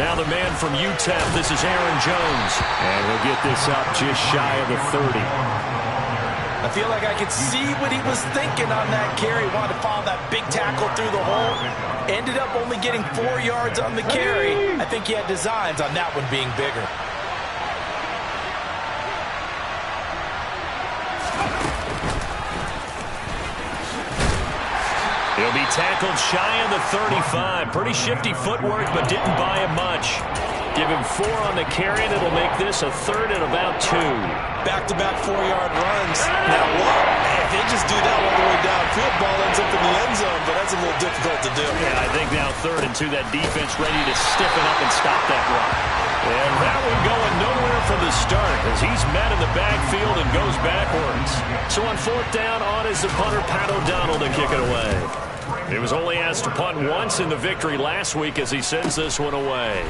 Now the man from UTEP, this is Aaron Jones. And he'll get this up just shy of the 30. I feel like I could see what he was thinking on that carry. Wanted to follow that big tackle through the hole. Ended up only getting 4 yards on the carry. I think he had designs on that one being bigger. He'll be tackled shy of the 35. Pretty shifty footwork, but didn't buy him much. Give him 4 on the carry, and it'll make this a 3rd and about 2. Back-to-back 4-yard runs. Now, what? If they just do that all the way downfield, ball ends up in the end zone, but that's a little difficult to do. Yeah, I think now 3rd and 2, that defense ready to stiffen up and stop that run. And that one going nowhere from the start as he's met in the backfield and goes backwards. So on 4th down, on is the punter, Pat O'Donnell, to kick it away. He was only asked to punt once in the victory last week as he sends this one away.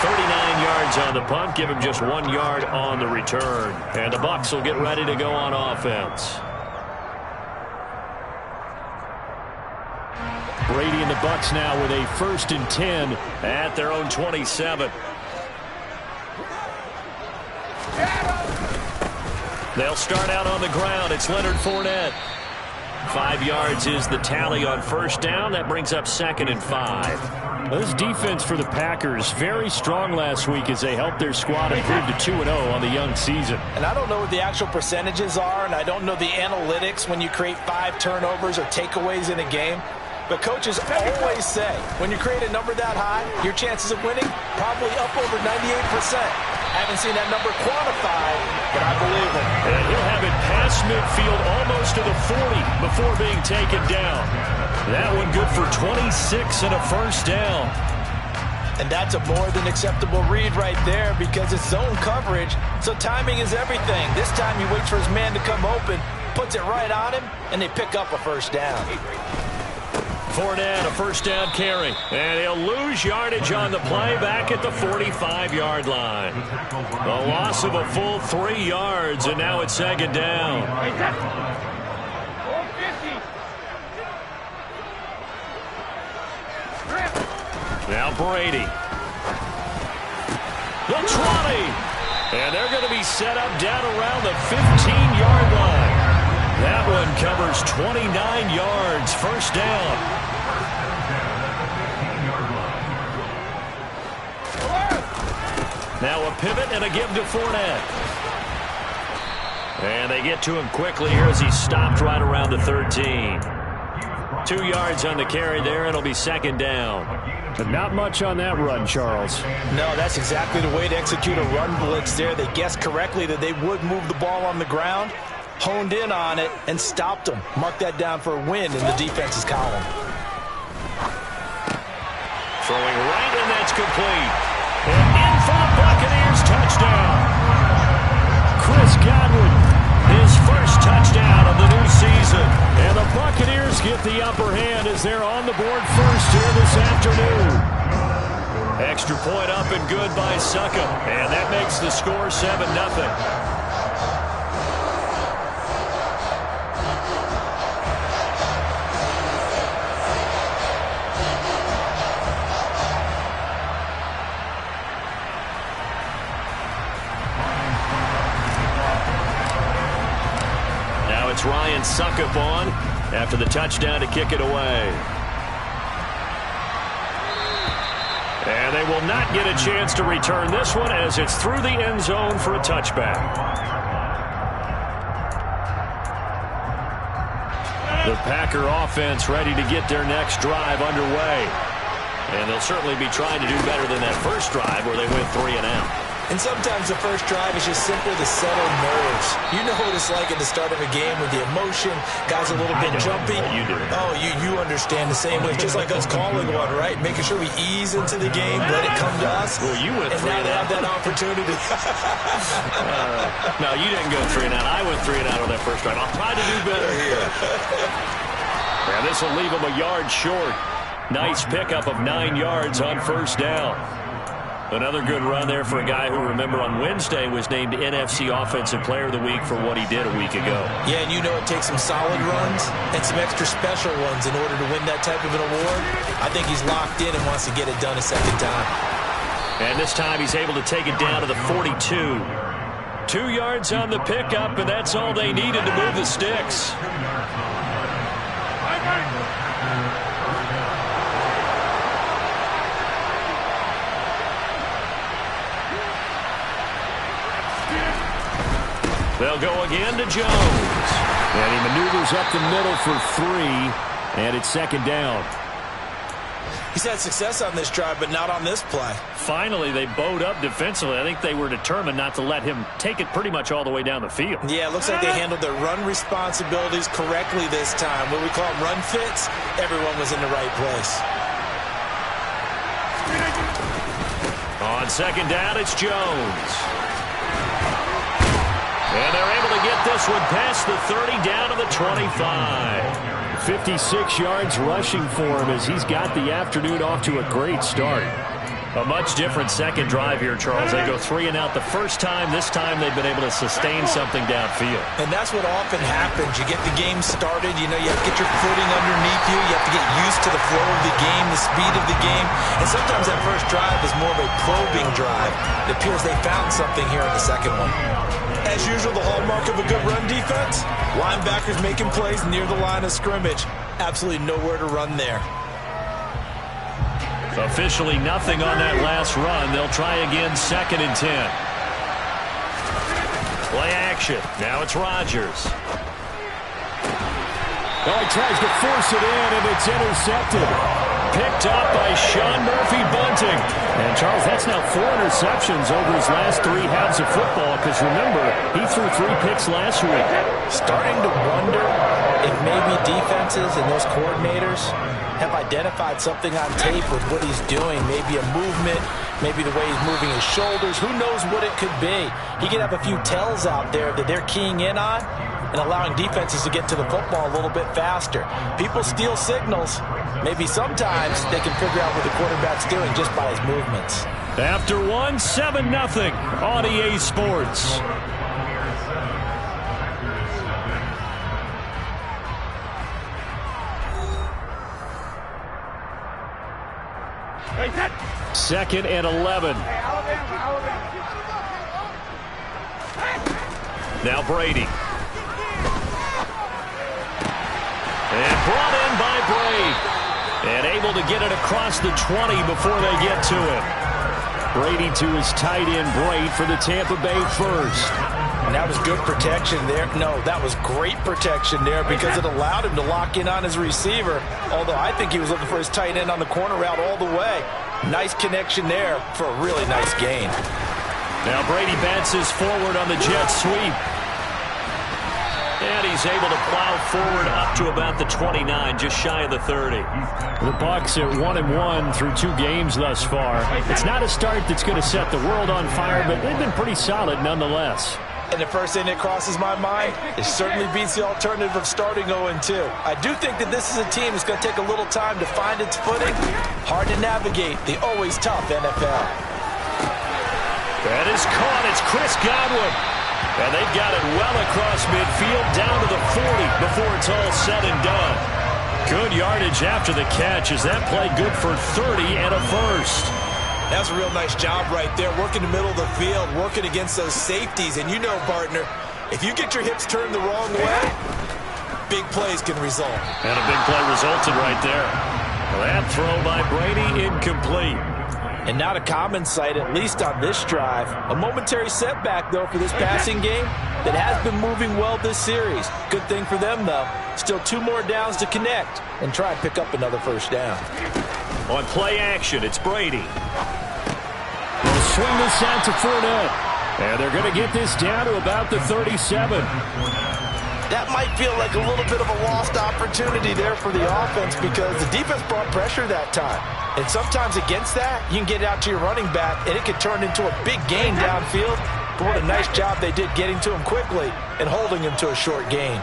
39 yards on the punt, give him just 1 yard on the return. And the Bucs will get ready to go on offense. Brady and the Bucs now with a 1st and 10 at their own 27. They'll start out on the ground. It's Leonard Fournette. 5 yards is the tally on 1st down. That brings up 2nd and 5. This defense for the Packers, very strong last week as they helped their squad improve to 2-0 on the young season. And I don't know what the actual percentages are, and I don't know the analytics when you create 5 turnovers or takeaways in a game. But coaches always say, when you create a number that high, your chances of winning probably up over 98%. I haven't seen that number quantified, but I believe it. And he'll have it past midfield almost to the 40 before being taken down. That one good for 26 and a 1st down. And that's a more than acceptable read right there because it's zone coverage, so timing is everything. This time he waits for his man to come open, puts it right on him, and they pick up a 1st down. Fournette, a 1st down carry. And he'll lose yardage on the play back at the 45-yard line. A loss of a full 3 yards, and now it's 2nd down. Now Brady. The 20. And they're going to be set up down around the 15-yard line. That one covers 29 yards, 1st down. Now a pivot and a give to Fournette. And they get to him quickly here as he stopped right around the 13. 2 yards on the carry there. It'll be 2nd down. But not much on that run, Charles. No, that's exactly the way to execute a run blitz there. They guessed correctly that they would move the ball on the ground, honed in on it, and stopped them. Mark that down for a win in the defense's column. Throwing right, and that's complete. And in for the Buccaneers, touchdown. Chris Godwin, his 1st touchdown of the new season. And the Buccaneers get the upper hand as they're on the board first here this afternoon. Extra point up and good by Suckup. And that makes the score 7-0. It's Ryan Suckup on after the touchdown to kick it away. And they will not get a chance to return this one as it's through the end zone for a touchback. The Packer offense ready to get their next drive underway. And they'll certainly be trying to do better than that first drive where they went 3 and out. And sometimes the first drive is just simply to settle nerves. You know what it's like at the start of a game with the emotion, guys a little bit jumpy. You do. Oh, you understand the same way. Just like us calling one, right? Making sure we ease into the game, let it come to us. Well, you went 3 and now and they out. have that opportunity. No, you didn't go 3 and out. I went 3 and out on that first drive. I'll try to do better here. And this will leave them a yard short. Nice pickup of 9 yards on 1st down. Another good run there for a guy who, remember, on Wednesday was named NFC Offensive Player of the Week for what he did a week ago. Yeah, and you know it takes some solid runs and some extra special ones in order to win that type of an award. I think he's locked in and wants to get it done a second time. And this time he's able to take it down to the 42. 2 yards on the pickup, and that's all they needed to move the sticks. They'll go again to Jones. And he maneuvers up the middle for 3, and it's second down. He's had success on this drive, but not on this play. Finally, they bowed up defensively. I think they were determined not to let him take it pretty much all the way down the field. Yeah, it looks like they handled their run responsibilities correctly this time. What we call them run fits, everyone was in the right place. On second down, it's Jones. And they're able to get this one past the 30 down to the 25. 56 yards rushing for him as he's got the afternoon off to a great start. A much different second drive here, Charles. They go 3 and out the first time. This time they've been able to sustain something downfield. And that's what often happens. You get the game started. You know, you have to get your footing underneath you. You have to get used to the flow of the game, the speed of the game. And sometimes that first drive is more of a probing drive. It appears they found something here in the second one. As usual, the hallmark of a good run defense, linebackers making plays near the line of scrimmage. Absolutely nowhere to run there. Officially nothing on that last run. They'll try again, 2nd and 10. Play action. Now it's Rodgers. Oh, he tries to force it in, and it's intercepted. Picked up by Sean Murphy-Bunting. And, Charles, that's now 4 interceptions over his last 3 halves of football, because, remember, he threw 3 picks last week. Starting to wonder if maybe defenses and those coordinators have identified something on tape with what he's doing. Maybe a movement, maybe the way he's moving his shoulders. Who knows what it could be? He could have a few tells out there that they're keying in on and allowing defenses to get to the football a little bit faster. People steal signals. Maybe sometimes they can figure out what the quarterback's doing just by his movements. After 1, 7-0 on EA Sports. Second and 11. Now Brady. And brought in by Brady. And able to get it across the 20 before they get to it. Brady to his tight end, Braid, for the Tampa Bay first. And that was good protection there. No, that was great protection there because it allowed him to lock in on his receiver. Although I think he was looking for his tight end on the corner route all the way. Nice connection there for a really nice gain. Now Brady bounces forward on the jet sweep. And he's able to plow forward up to about the 29, just shy of the 30. The Bucs at 1-1 through 2 games thus far. It's not a start that's going to set the world on fire, but they've been pretty solid nonetheless. And the first thing that crosses my mind, it certainly beats the alternative of starting 0-2. I do think that this is a team that's going to take a little time to find its footing. Hard to navigate the always tough NFL. That is caught. It's Chris Godwin. And they've got it well across midfield down to the 40 before it's all said and done. Good yardage after the catch. Is that play good for 30 and a first? That's a real nice job right there, working the middle of the field, working against those safeties. And you know, partner, if you get your hips turned the wrong way, big plays can result. And a big play resulted right there. That throw by Brady incomplete. And not a common sight, at least on this drive. A momentary setback, though, for this passing game that has been moving well this series. Good thing for them, though. Still 2 more downs to connect and try and pick up another first down. On play action, it's Brady. They'll swing this out to Fournette. And they're going to get this down to about the 37. That might feel like a little bit of a lost opportunity there for the offense because the defense brought pressure that time. And sometimes against that, you can get out to your running back, and it can turn into a big gain downfield. But what a nice job they did getting to him quickly and holding him to a short gain.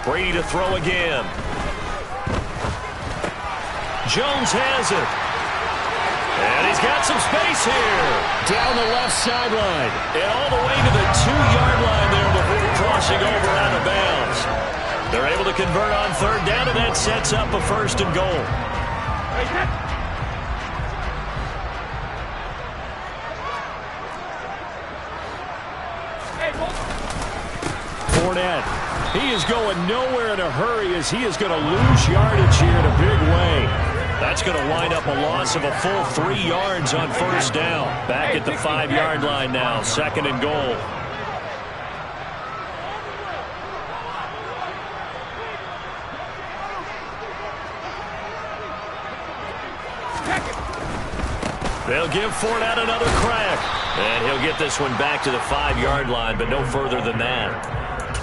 Brady to throw again. Jones has it. And he's got some space here. Down the left sideline. And all the way to the 2-yard line there before crossing over out of bounds. They're able to convert on third down, and that sets up a first and goal. Fournette. He is going nowhere in a hurry as he is going to lose yardage here in a big way. That's going to wind up a loss of a full 3 yards on first down. Back at the 5-yard line now, second and goal. They'll give Fournette another crack. And he'll get this one back to the 5-yard line, but no further than that.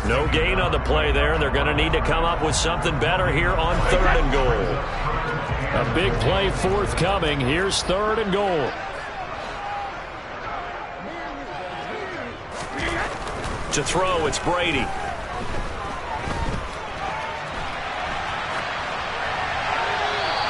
No gain on the play there, and they're going to need to come up with something better here on third and goal. A big play forthcoming. Here's third and goal. To throw, it's Brady.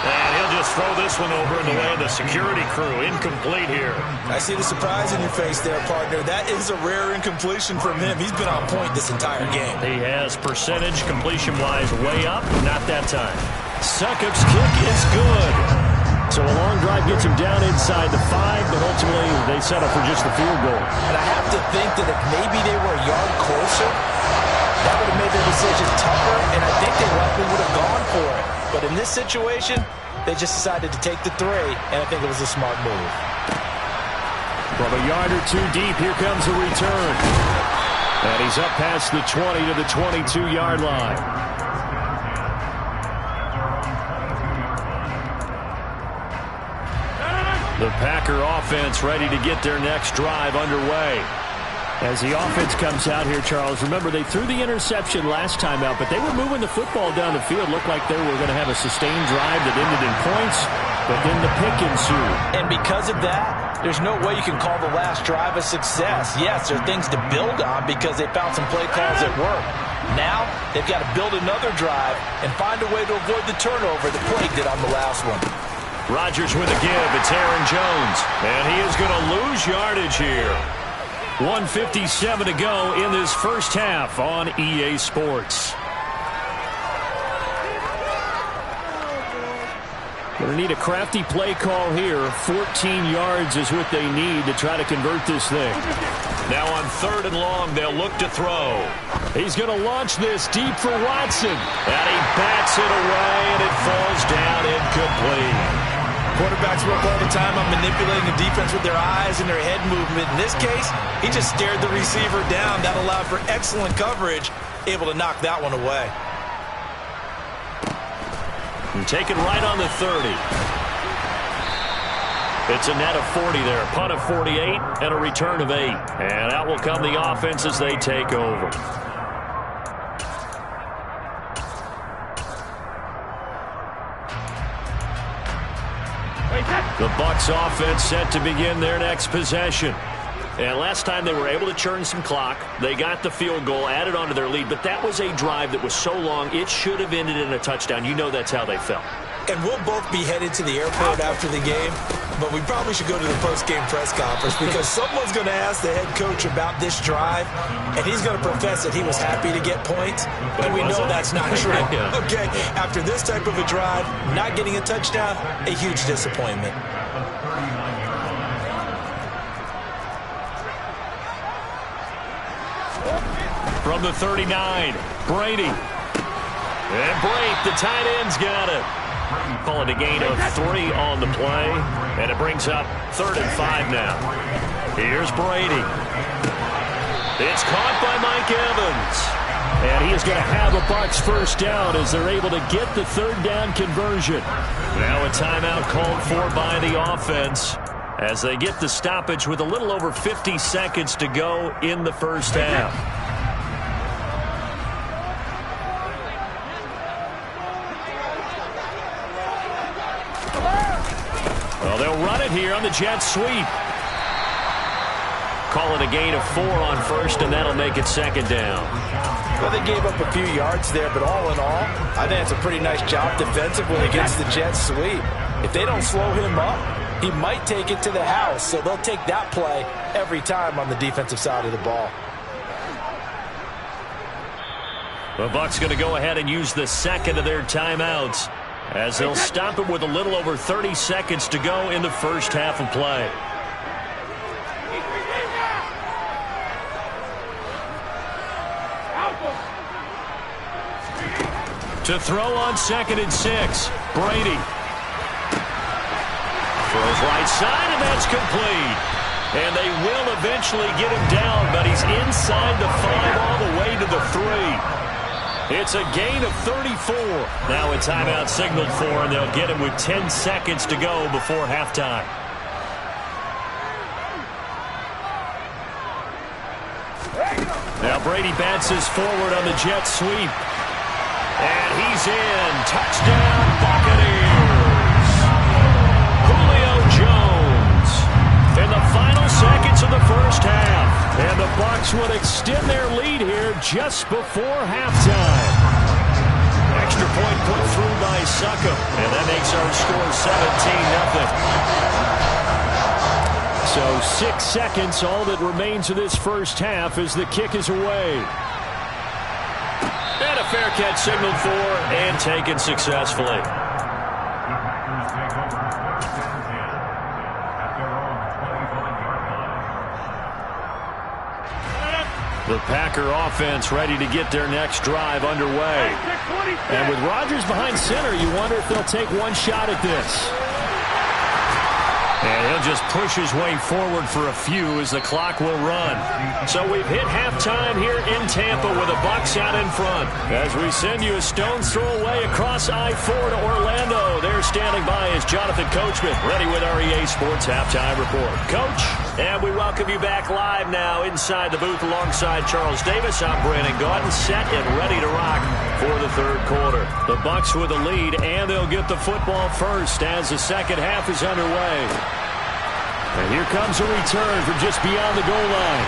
And he'll just throw this one over in the way of the security crew. Incomplete here. I see the surprise in your face there, partner. That is a rare incompletion from him. He's been on point this entire game. He has percentage completion-wise way up. Not that time. Succop's kick is good. So a long drive gets him down inside the 5, but ultimately they settle for just the field goal. And I have to think that if maybe they were a yard closer, that would have made their decision tougher, and I think they likely would have gone for it. But in this situation, they just decided to take the 3, and I think it was a smart move. From a yard or 2 deep, here comes the return. And he's up past the 20 to the 22-yard line. The Packer offense ready to get their next drive underway. As the offense comes out here, Charles, remember they threw the interception last time out, but they were moving the football down the field. Looked like they were going to have a sustained drive that ended in points, but then the pick ensued. And because of that, there's no way you can call the last drive a success. Yes, there are things to build on because they found some play calls that work. Now, they've got to build another drive and find a way to avoid the turnover that plagued it on the last one. Rodgers with a give. It's Aaron Jones. And he is going to lose yardage here. 1:57 to go in this first half on EA Sports. Going to need a crafty play call here. 14 yards is what they need to try to convert this thing. Now on third and long, they'll look to throw. He's going to launch this deep for Watson. And he bats it away, and it falls down incomplete. Quarterbacks work all the time on manipulating the defense with their eyes and their head movement. In this case, he just stared the receiver down. That allowed for excellent coverage, able to knock that one away. And take it right on the 30. It's a net of 40 there. Punt of 48 and a return of 8. And out will come the offense as they take over. The Bucs offense set to begin their next possession. And last time they were able to churn some clock. They got the field goal, added onto their lead, but that was a drive that was so long it should have ended in a touchdown. You know that's how they felt. And we'll both be headed to the airport after the game, but we probably should go to the post-game press conference because someone's going to ask the head coach about this drive, and he's going to profess that he was happy to get points, and we know that's not true. Yeah. Okay, after this type of a drive, not getting a touchdown, a huge disappointment. From the 39, Brady. And Brake, the tight end's got it. Call it a gain of 3 on the play. And it brings up 3rd and 5 now. Here's Brady. It's caught by Mike Evans. And he is going to have a Bucs first down as they're able to get the 3rd down conversion. Now a timeout called for by the offense as they get the stoppage with a little over 50 seconds to go in the first half. Well, they'll run it here on the jet sweep. call it a gain of 4 on first, and that'll make it second down. Well, they gave up a few yards there, but all in all, I think it's a pretty nice job defensively against the Jets sweep. If they don't slow him up, he might take it to the house, so they'll take that play every time on the defensive side of the ball. The Bucs going to go ahead and use the second of their timeouts as they'll stop it with a little over 30 seconds to go in the first half of play. To throw on 2nd and 6, Brady. Throws right side, and that's complete. And they will eventually get him down, but he's inside the 5 all the way to the 3. It's a gain of 34. Now a timeout signaled for, and they'll get him with 10 seconds to go before halftime. Now Brady bounces forward on the jet sweep. And he's in. Touchdown, Buccaneers. Julio Jones in the final seconds of the first half. And the Bucs would extend their lead here just before halftime. Extra point put through by Succa. And that makes our score 17-0. So 6 seconds, all that remains of this first half as the kick is away. And a fair catch signaled for and taken successfully. The Packer offense ready to get their next drive underway. And with Rodgers behind center, you wonder if they'll take one shot at this. And he'll just push his way forward for a few as the clock will run. So we've hit halftime here in Tampa with the Bucs out in front. As we send you a stone's throw away across I-4 to Orlando. There standing by is Jonathan Coachman, ready with our EA Sports Halftime Report. Coach, and we welcome you back live now inside the booth alongside Charles Davis. I'm Brandon Gaudin, set and ready to rock for the third quarter. The Bucs with the lead, and they'll get the football first as the second half is underway. And here comes a return from just beyond the goal line.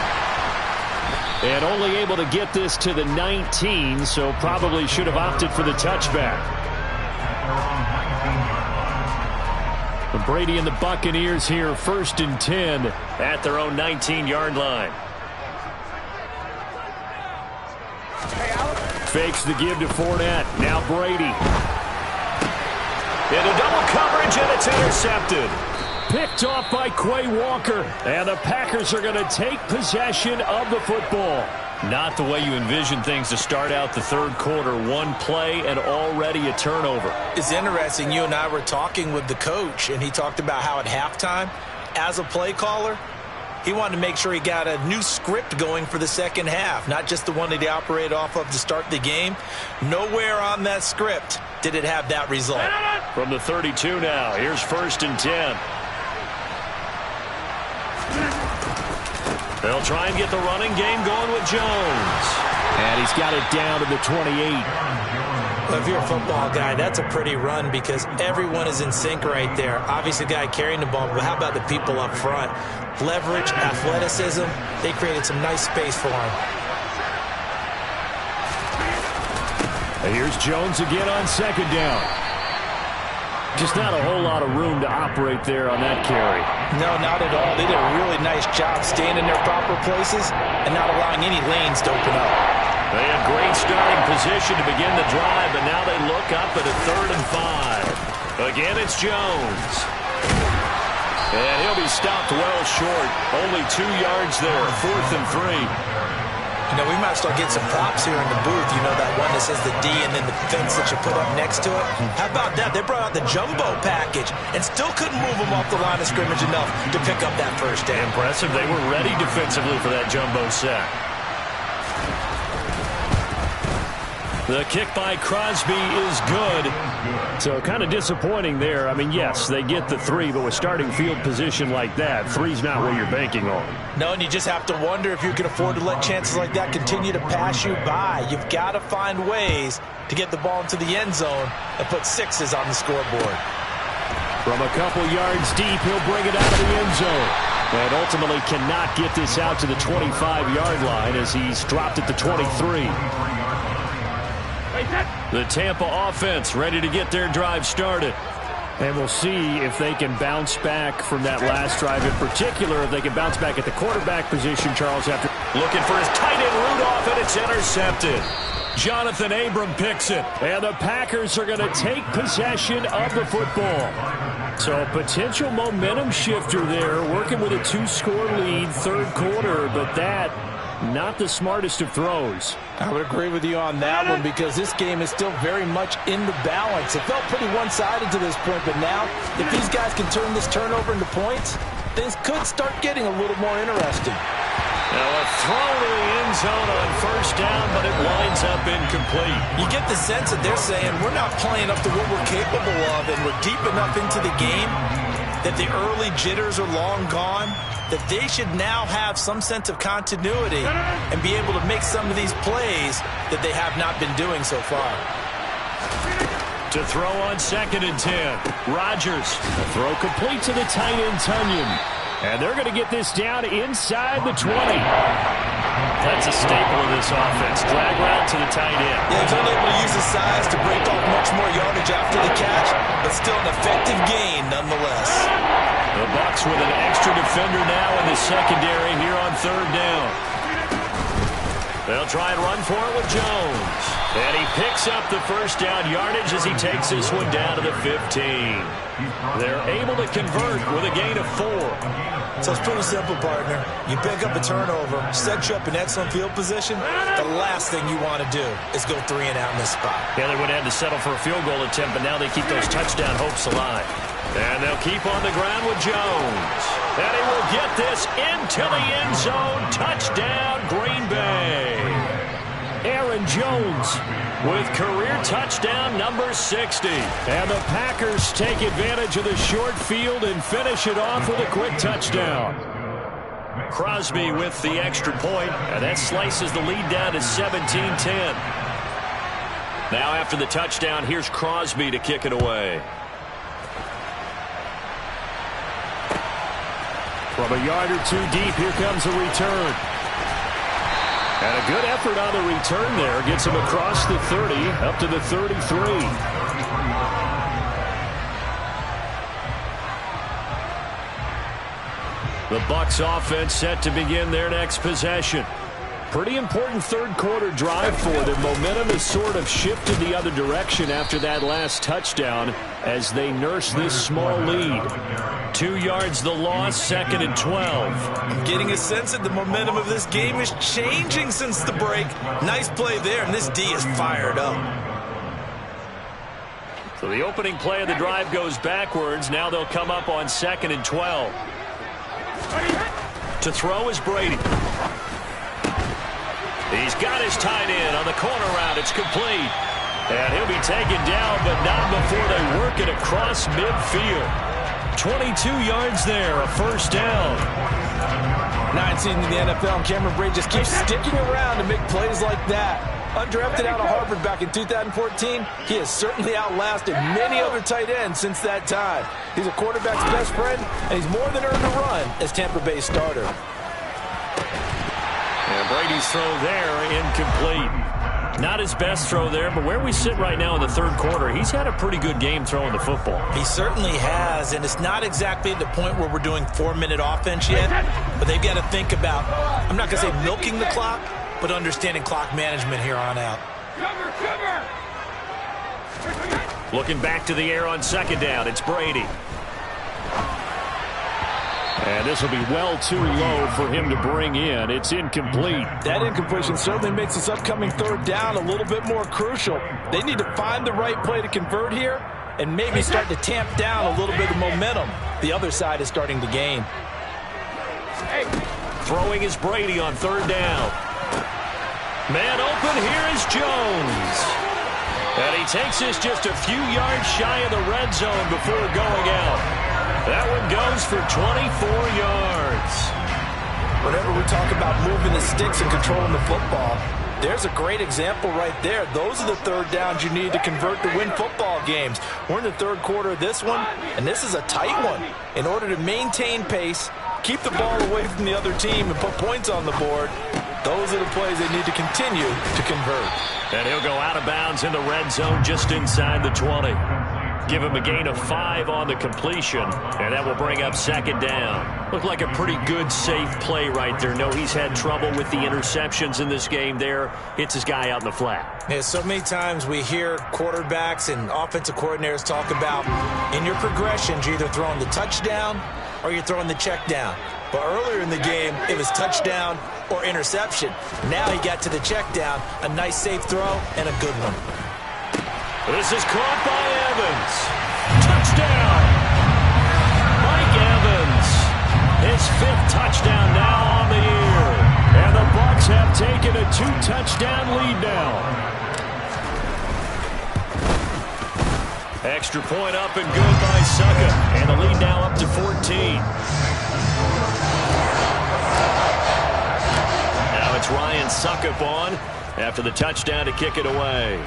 And only able to get this to the 19, so probably should have opted for the touchback. And Brady and the Buccaneers here, 1st and 10 at their own 19-yard line. Fakes the give to Fournette. Now Brady. Into double coverage, and it's intercepted. Picked off by Quay Walker. And the Packers are going to take possession of the football. Not the way you envision things to start out the third quarter. One play and already a turnover. It's interesting. You and I were talking with the coach, and he talked about how at halftime, as a play caller, he wanted to make sure he got a new script going for the second half, not just the one that he operated off of to start the game. Nowhere on that script did it have that result. From the 32 now, here's 1st and 10. They'll try and get the running game going with Jones. And he's got it down to the 28. Well, if you're a football guy, that's a pretty run because everyone is in sync right there. Obviously, the guy carrying the ball, but how about the people up front? Leverage, athleticism, they created some nice space for him. And here's Jones again on 2nd down. Just not a whole lot of room to operate there on that carry. No, not at all. They did a really nice job staying in their proper places and not allowing any lanes to open up. They had great starting position to begin the drive, but now they look up at a 3rd and 5. Again, it's Jones. And he'll be stopped well short. Only 2 yards there, 4th and 3. You know, we might start getting some props here in the booth. You know, that one that says the D and then the fence that you put up next to it. How about that? They brought out the jumbo package and still couldn't move them off the line of scrimmage enough to pick up that first down. Impressive. They were ready defensively for that jumbo sack. The kick by Crosby is good. So kind of disappointing there. I mean, yes, they get the 3, but with starting field position like that, 3's not what you're banking on. No, and you just have to wonder if you can afford to let chances like that continue to pass you by. You've got to find ways to get the ball into the end zone and put 6s on the scoreboard. From a couple yards deep, he'll bring it out of the end zone. And ultimately cannot get this out to the 25-yard line as he's dropped at the 23. The Tampa offense ready to get their drive started. And we'll see if they can bounce back from that last drive. In particular, if they can bounce back at the quarterback position, Charles, after looking for his tight end Rudolph, and it's intercepted. Jonathan Abram picks it. And the Packers are going to take possession of the football. So a potential momentum shifter there, working with a 2-score lead, third quarter, but that not the smartest of throws. I would agree with you on that one because this game is still very much in the balance. It felt pretty one-sided to this point, but now if these guys can turn this turnover into points, things could start getting a little more interesting. Now a throw to the end zone on first down, but it winds up incomplete. You get the sense that they're saying we're not playing up to what we're capable of, and we're deep enough into the game that the early jitters are long gone, that they should now have some sense of continuity and be able to make some of these plays that they have not been doing so far. To throw on 2nd and 10. Rodgers. A throw complete to the tight end, Tunyon. And they're going to get this down inside the 20. That's a staple of this offense. Drag route to the tight end. Yeah, he's unable to use his size to break off much more yardage after the catch, but still an effective gain nonetheless. The Bucs with an extra defender now in the secondary here on 3rd down. They'll try and run for it with Jones. And he picks up the first down yardage as he takes this one down to the 15. They're able to convert with a gain of 4. So it's pretty simple, partner. You pick up a turnover, set you up in excellent field position. The last thing you want to do is go 3 and out in this spot. Yeah, they would have to settle for a field goal attempt, but now they keep those touchdown hopes alive. And they'll keep on the ground with Jones. And he will get this into the end zone. Touchdown, Green Bay. Aaron Jones with career touchdown number 60. And the Packers take advantage of the short field and finish it off with a quick touchdown. Crosby with the extra point, and that slices the lead down to 17-10. Now after the touchdown, here's Crosby to kick it away. From a yard or 2 deep, here comes a return. And a good effort on the return there. Gets him across the 30, up to the 33. The Bucs offense set to begin their next possession. Pretty important third quarter drive for them. Momentum has sort of shifted the other direction after that last touchdown as they nurse this small lead. 2 yards the loss, 2nd and 12. I'm getting a sense that the momentum of this game is changing since the break. Nice play there, and this D is fired up. So the opening play of the drive goes backwards. Now they'll come up on 2nd and 12. To throw is Brady. He's got his tight end on the corner route. It's complete. And he'll be taken down, but not before they work it across midfield. 22 yards there, a first down. 19 in the NFL, and Cameron Brate just keeps sticking around to make plays like that. Undrafted out of Harvard back in 2014, he has certainly outlasted many other tight ends since that time. He's a quarterback's best friend, and he's more than earned a run as Tampa Bay starter. And Brady's throw there, incomplete. Not his best throw there, but where we sit right now in the third quarter, he's had a pretty good game throwing the football. He certainly has, and it's not exactly at the point where we're doing 4-minute offense yet, but they've got to think about, I'm not going to say milking the clock, but understanding clock management here on out. Looking back to the air on 2nd down, it's Brady. And this will be well too low for him to bring in. It's incomplete. That incompletion certainly makes this upcoming 3rd down a little bit more crucial. They need to find the right play to convert here and maybe start to tamp down a little bit of momentum. The other side is starting to gain. Throwing is Brady on 3rd down. Man open, here is Jones. And he takes this just a few yards shy of the red zone before going out. That one goes for 24 yards. Whenever we talk about moving the sticks and controlling the football, there's a great example right there. Those are the 3rd downs you need to convert to win football games. We're in the 3rd quarter of this one, and this is a tight one. In order to maintain pace, keep the ball away from the other team and put points on the board. Those are the plays they need to continue to convert. And he'll go out of bounds in the red zone just inside the 20. Give him a gain of 5 on the completion, and that will bring up second down. Looked like a pretty good, safe play right there. No, he's had trouble with the interceptions in this game there. Hits his guy out in the flat. Yeah, so many times we hear quarterbacks and offensive coordinators talk about in your progressions, you're either throwing the touchdown or you're throwing the check down. But earlier in the game, it was touchdown or interception. Now he got to the check down, a nice safe throw, and a good one. This is caught by Evans. Touchdown! Mike Evans. His 5th touchdown now on the year. And the Bucs have taken a 2-touchdown lead now. Extra point up and good by Succa. And the lead now up to 14. Now it's Ryan Suckup on after the touchdown to kick it away.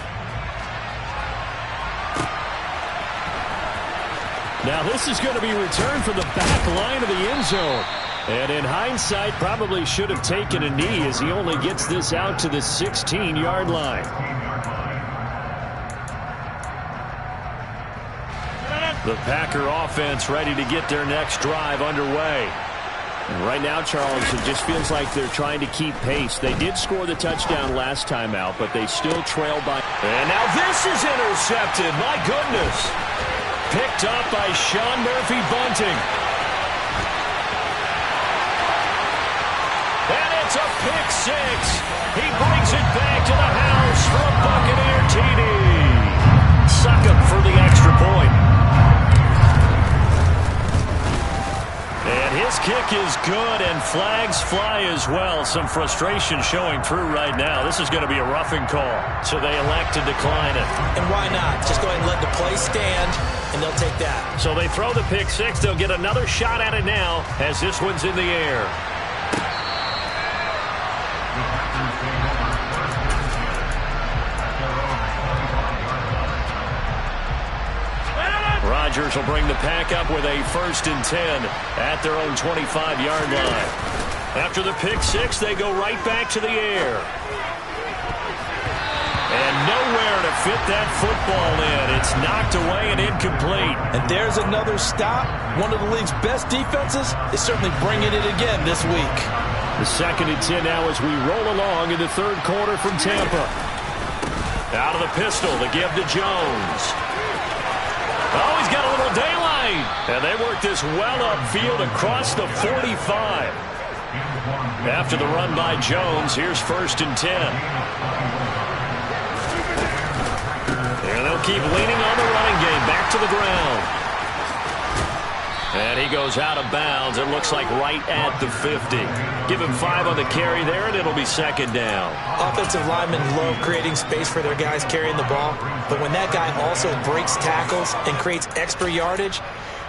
Now this is going to be returned from the back line of the end zone. And in hindsight, probably should have taken a knee as he only gets this out to the 16-yard line. The Packer offense ready to get their next drive underway. And right now, Charles, it just feels like they're trying to keep pace. They did score the touchdown last time out, but they still trail by. And now this is intercepted. My goodness. Picked up by Sean Murphy-Bunting. And it's a pick 6. He brings it back to the house for a Buccaneer TD. Suckup for the extra point. And his kick is good, and flags fly as well. Some frustration showing through right now. This is going to be a roughing call, so they elect to decline it. And why not? Just go ahead and let the play stand, and they'll take that. So they throw the pick 6. They'll get another shot at it now as this one's in the air. Rodgers will bring the Pack up with a 1st and 10 at their own 25-yard line. After the pick 6, they go right back to the air. And nowhere to fit that football in. It's knocked away and incomplete. And there's another stop. One of the league's best defenses is certainly bringing it again this week. The 2nd and 10 now as we roll along in the 3rd quarter from Tampa. Out of the pistol, the give to Jones. Oh, he's got a little daylight. And they work this well upfield across the 45. After the run by Jones, here's 1st and 10. And they'll keep leaning on the running game. Back to the ground. And he goes out of bounds. It looks like right at the 50. Give him 5 on the carry there, and it'll be 2nd down. Offensive linemen love creating space for their guys carrying the ball. But when that guy also breaks tackles and creates extra yardage,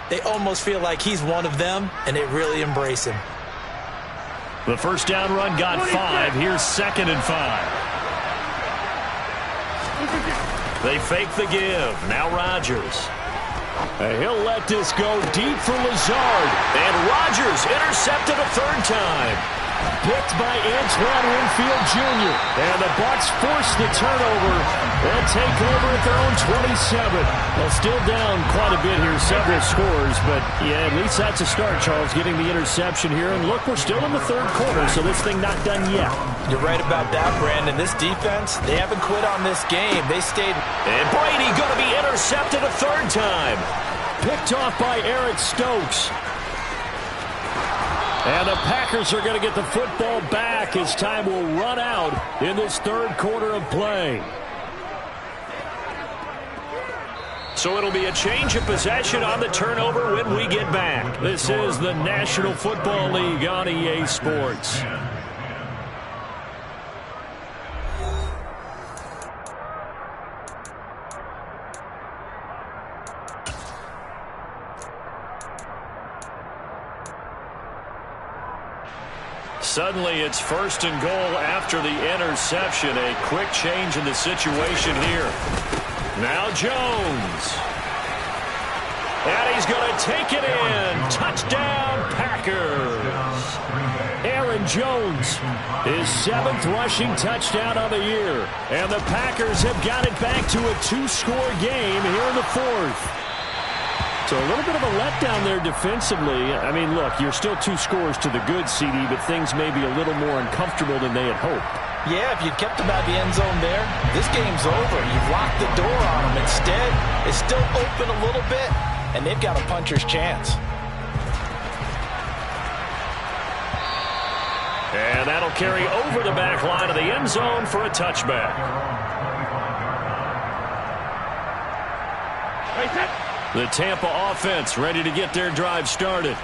they almost feel like he's one of them, and they really embrace him. The 1st down run got 5. Here's 2nd and 5. They fake the give. Now Rodgers. And he'll let this go deep for Lazard. And Rodgers intercepted a 3rd time. Picked by Antoine Winfield Jr. And the Bucs force the turnover and take over at their own 27. Well, still down quite a bit here, several scores, but yeah, at least that's a start, Charles, getting the interception here. And look, we're still in the 3rd quarter, so this thing not done yet. You're right about that, Brandon. This defense, they haven't quit on this game. They stayed. And Brady going to be intercepted a 3rd time. Picked off by Eric Stokes. And the Packers are going to get the football back as time will run out in this 3rd quarter of play. So it'll be a change of possession on the turnover when we get back. This is the National Football League on EA Sports. Suddenly it's 1st and goal after the interception. A quick change in the situation here. Now Jones. And he's going to take it in. Touchdown, Packers. Aaron Jones, his 7th rushing touchdown of the year. And the Packers have got it back to a 2-score game here in the 4th. So a little bit of a letdown there defensively. I mean, look, you're still 2 scores to the good, CD, but things may be a little more uncomfortable than they had hoped. Yeah, if you'd kept them out of the end zone there, this game's over. You've locked the door on them. Instead, it's still open a little bit, and they've got a puncher's chance. And that'll carry over the back line of the end zone for a touchback. The Tampa offense ready to get their drive started.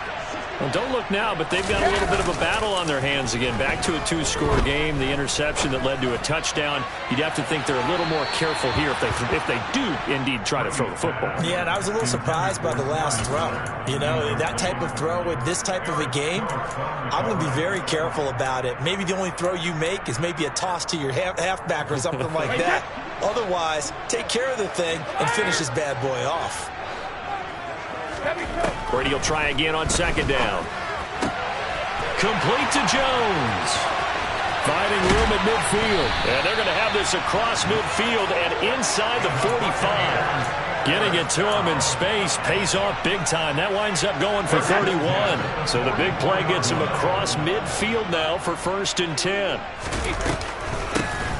Well, don't look now, but they've got a little bit of a battle on their hands again. Back to a 2-score game. The interception that led to a touchdown. You'd have to think they're a little more careful here if they do indeed try to throw the football. Yeah, and I was a little surprised by the last throw. You know, that type of throw with this type of a game, I'm going to be very careful about it. Maybe the only throw you make is maybe a toss to your halfback or something like that. Otherwise, take care of the thing and finish this bad boy off. Brady will try again on 2nd down. Complete to Jones. Finding room at midfield. And they're going to have this across midfield and inside the 45. Getting it to him in space pays off big time. That winds up going for 31. So the big play gets him across midfield now for 1st and 10.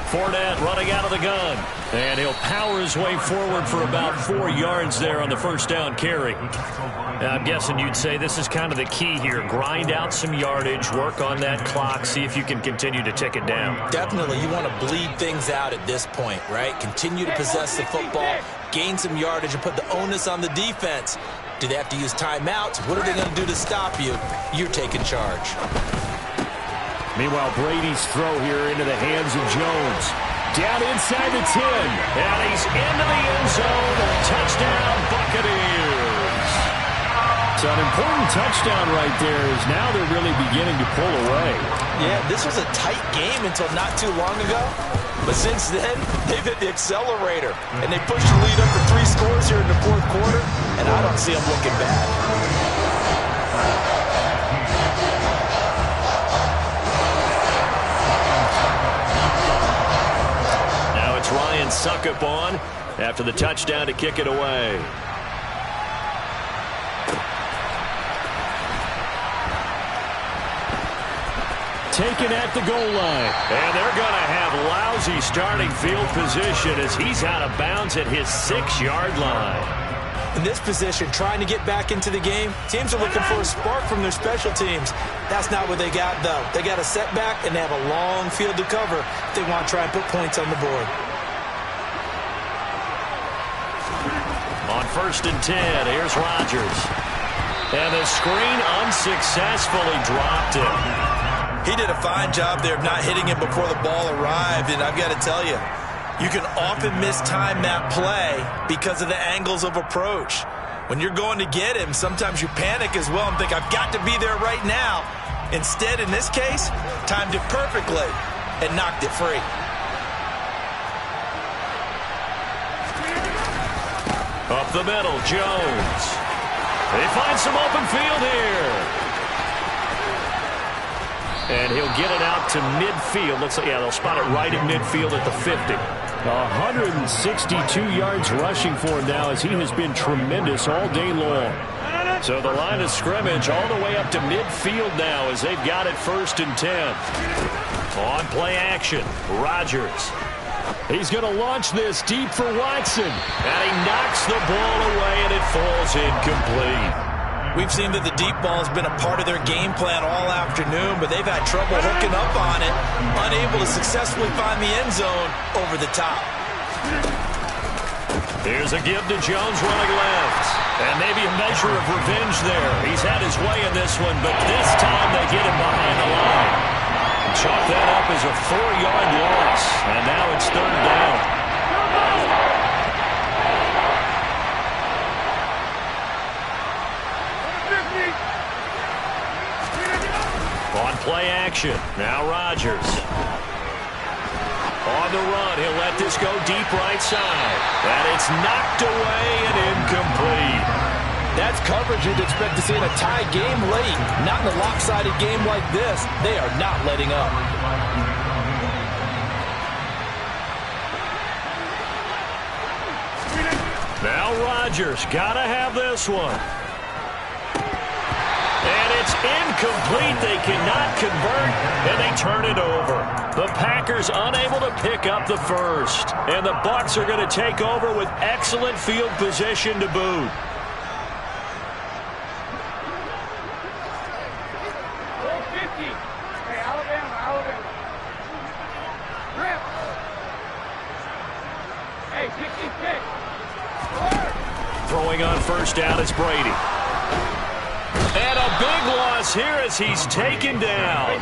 Fournette running out of the gun. And he'll power his way forward for about 4 yards there on the 1st down carry. I'm guessing you'd say this is kind of the key here. Grind out some yardage, work on that clock, see if you can continue to tick it down. Definitely. You want to bleed things out at this point, right? Continue to possess the football, gain some yardage, and put the onus on the defense. Do they have to use timeouts? What are they going to do to stop you? You're taking charge. Meanwhile, Brady's throw here into the hands of Jones. Down inside the 10. And he's into the end zone. Touchdown, Buccaneers. So an important touchdown right there is now they're really beginning to pull away. Yeah, this was a tight game until not too long ago. But since then, they've hit the accelerator. And they pushed the lead up to 3 scores here in the 4th quarter. And I don't see them looking bad. Ryan Suckup on after the touchdown to kick it away. Taken at the goal line. And they're going to have lousy starting field position as he's out of bounds at his 6-yard line. In this position, trying to get back into the game, teams are looking for a spark from their special teams. That's not what they got, though. They got a setback, and they have a long field to cover if they want to try and put points on the board. On 1st and 10, here's Rodgers. And the screen unsuccessfully dropped him. He did a fine job there of not hitting him before the ball arrived, and I've got to tell you, you can often mistime that play because of the angles of approach. When you're going to get him, sometimes you panic as well and think, I've got to be there right now. Instead, in this case, timed it perfectly and knocked it free. Up the middle, Jones. They find some open field here. And he'll get it out to midfield. Looks like, yeah, they'll spot it right at midfield at the 50. 162 yards rushing for him now as he has been tremendous all day long. So the line of scrimmage all the way up to midfield now as they've got it 1st and 10. On play action, Rodgers. He's going to launch this deep for Watson. And he knocks the ball away, and it falls incomplete. We've seen that the deep ball has been a part of their game plan all afternoon, but they've had trouble hooking up on it, unable to successfully find the end zone over the top. Here's a give to Jones running left. And maybe a measure of revenge there. He's had his way in this one, but this time they get him behind the line. Chalk that up as a 4-yard loss. And now it's 3rd down. On play action. Now Rodgers. On the run, he'll let this go deep right side. And it's knocked away and incomplete. That's coverage you'd expect to see in a tie game late. Not in a lopsided game like this. They are not letting up. Now Rodgers got to have this one. And it's incomplete. They cannot convert, and they turn it over. The Packers unable to pick up the first. And the Bucs are going to take over with excellent field position to boot. Throwing on first down, it's Brady. And a big loss here as he's taken down.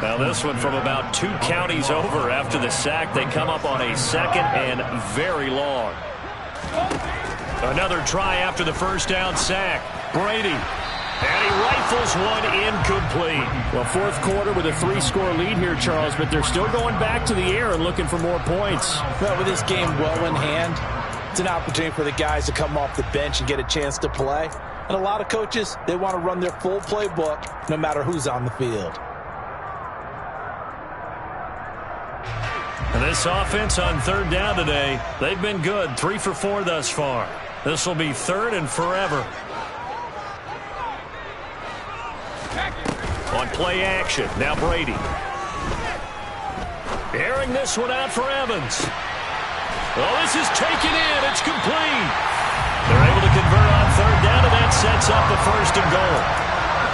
Now this one from about 2 counties over after the sack. They come up on a second and very long. Another try after the first down sack. Brady. And he rifles one incomplete. Well, fourth quarter with a 3-score lead here, Charles, but they're still going back to the air and looking for more points. Well, with this game well in hand, it's an opportunity for the guys to come off the bench and get a chance to play. And a lot of coaches, they want to run their full playbook no matter who's on the field. And this offense on third down today, they've been good. 3 for 4 thus far. This will be third and forever. On play action, now Brady. Airing this one out for Evans. Oh, this is taken in. It's complete. They're able to convert on third down, and that sets up the first and goal.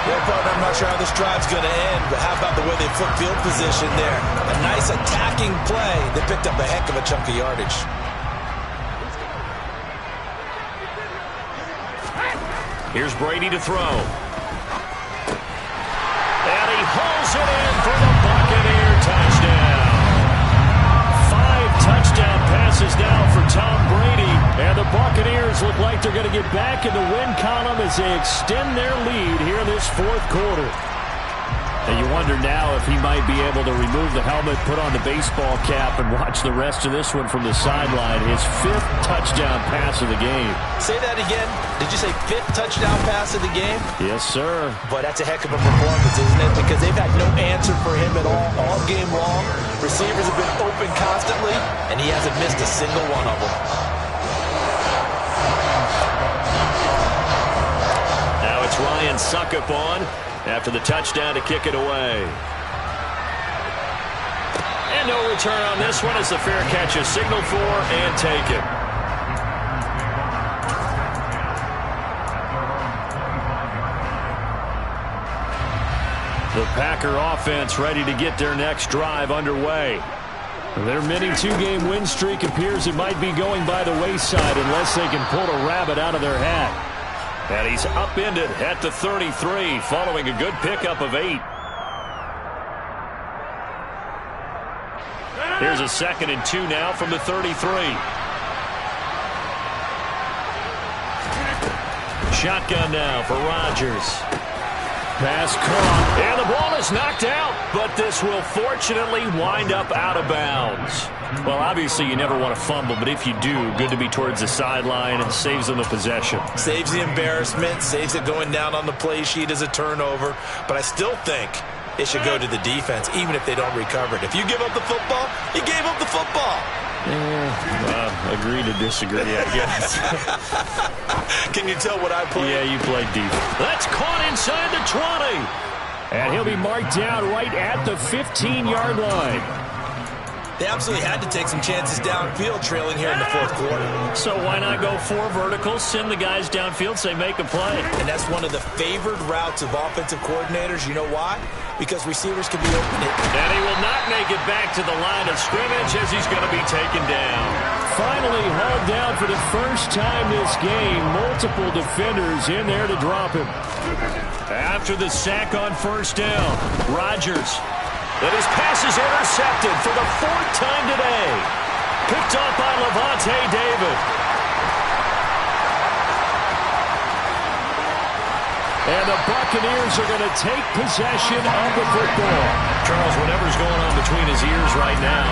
Well, partner, I'm not sure how this drive's going to end, but how about the way they flip field position there? A nice attacking play. They picked up a heck of a chunk of yardage. Here's Brady to throw. And he hauls it in for the Buccaneer touchdown. 5 touchdown passes now for Tom Brady. And the Buccaneers look like they're going to get back in the win column as they extend their lead here in this fourth quarter. And you wonder now if he might be able to remove the helmet, put on the baseball cap, and watch the rest of this one from the sideline. His 5th touchdown pass of the game. Say that again. Did you say 5th touchdown pass of the game? Yes, sir. But that's a heck of a performance, isn't it? Because they've had no answer for him at all game long. Receivers have been open constantly, and he hasn't missed a single one of them. Now it's Ryan Suckup on after the touchdown to kick it away. And no return on this one as the fair catch is signaled for and taken. The Packer offense ready to get their next drive underway. Their mini 2-game win streak appears it might be going by the wayside unless they can pull a rabbit out of their hat. And he's upended at the 33 following a good pickup of 8. Here's a 2nd and 2 now from the 33. Shotgun now for Rodgers. Pass caught, and the ball is knocked out, but this will fortunately wind up out of bounds. Well, obviously you never want to fumble, but if you do, good to be towards the sideline. It saves them the possession. Saves the embarrassment, saves it going down on the play sheet as a turnover, but I still think it should go to the defense, even if they don't recover it. If you give up the football, you gave up the football. Agree to disagree, I guess. Can you tell what I played? Yeah, you played defense. That's caught inside the 20. And he'll be marked down right at the 15-yard line. They absolutely had to take some chances downfield trailing here in the fourth quarter. So why not go 4 verticals, send the guys downfield, say make a play? And that's one of the favored routes of offensive coordinators. You know why? Because receivers can be open. And he will not make it back to the line of scrimmage as he's going to be taken down. Finally hauled down for the first time this game. Multiple defenders in there to drop him. After the sack on first down, Rodgers. And his pass is intercepted for the 4th time today. Picked off by Levante David. And the Buccaneers are going to take possession of the football. Charles, whatever's going on between his ears right now,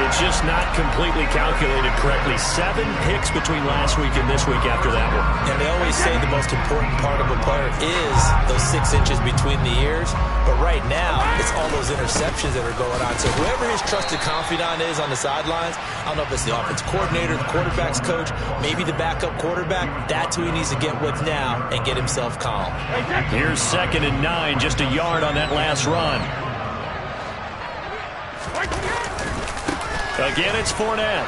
It's just not completely calculated correctly. 7 picks between last week and this week after that one. And they always say the most important part of a player is those 6 inches between the ears. But right now, it's all those interceptions that are going on. So whoever his trusted confidant is on the sidelines, I don't know if it's the offensive coordinator, the quarterback's coach, maybe the backup quarterback, that's who he needs to get with now and get himself calm. Here's 2nd and 9, just a yard on that last run. Again, it's Fournette.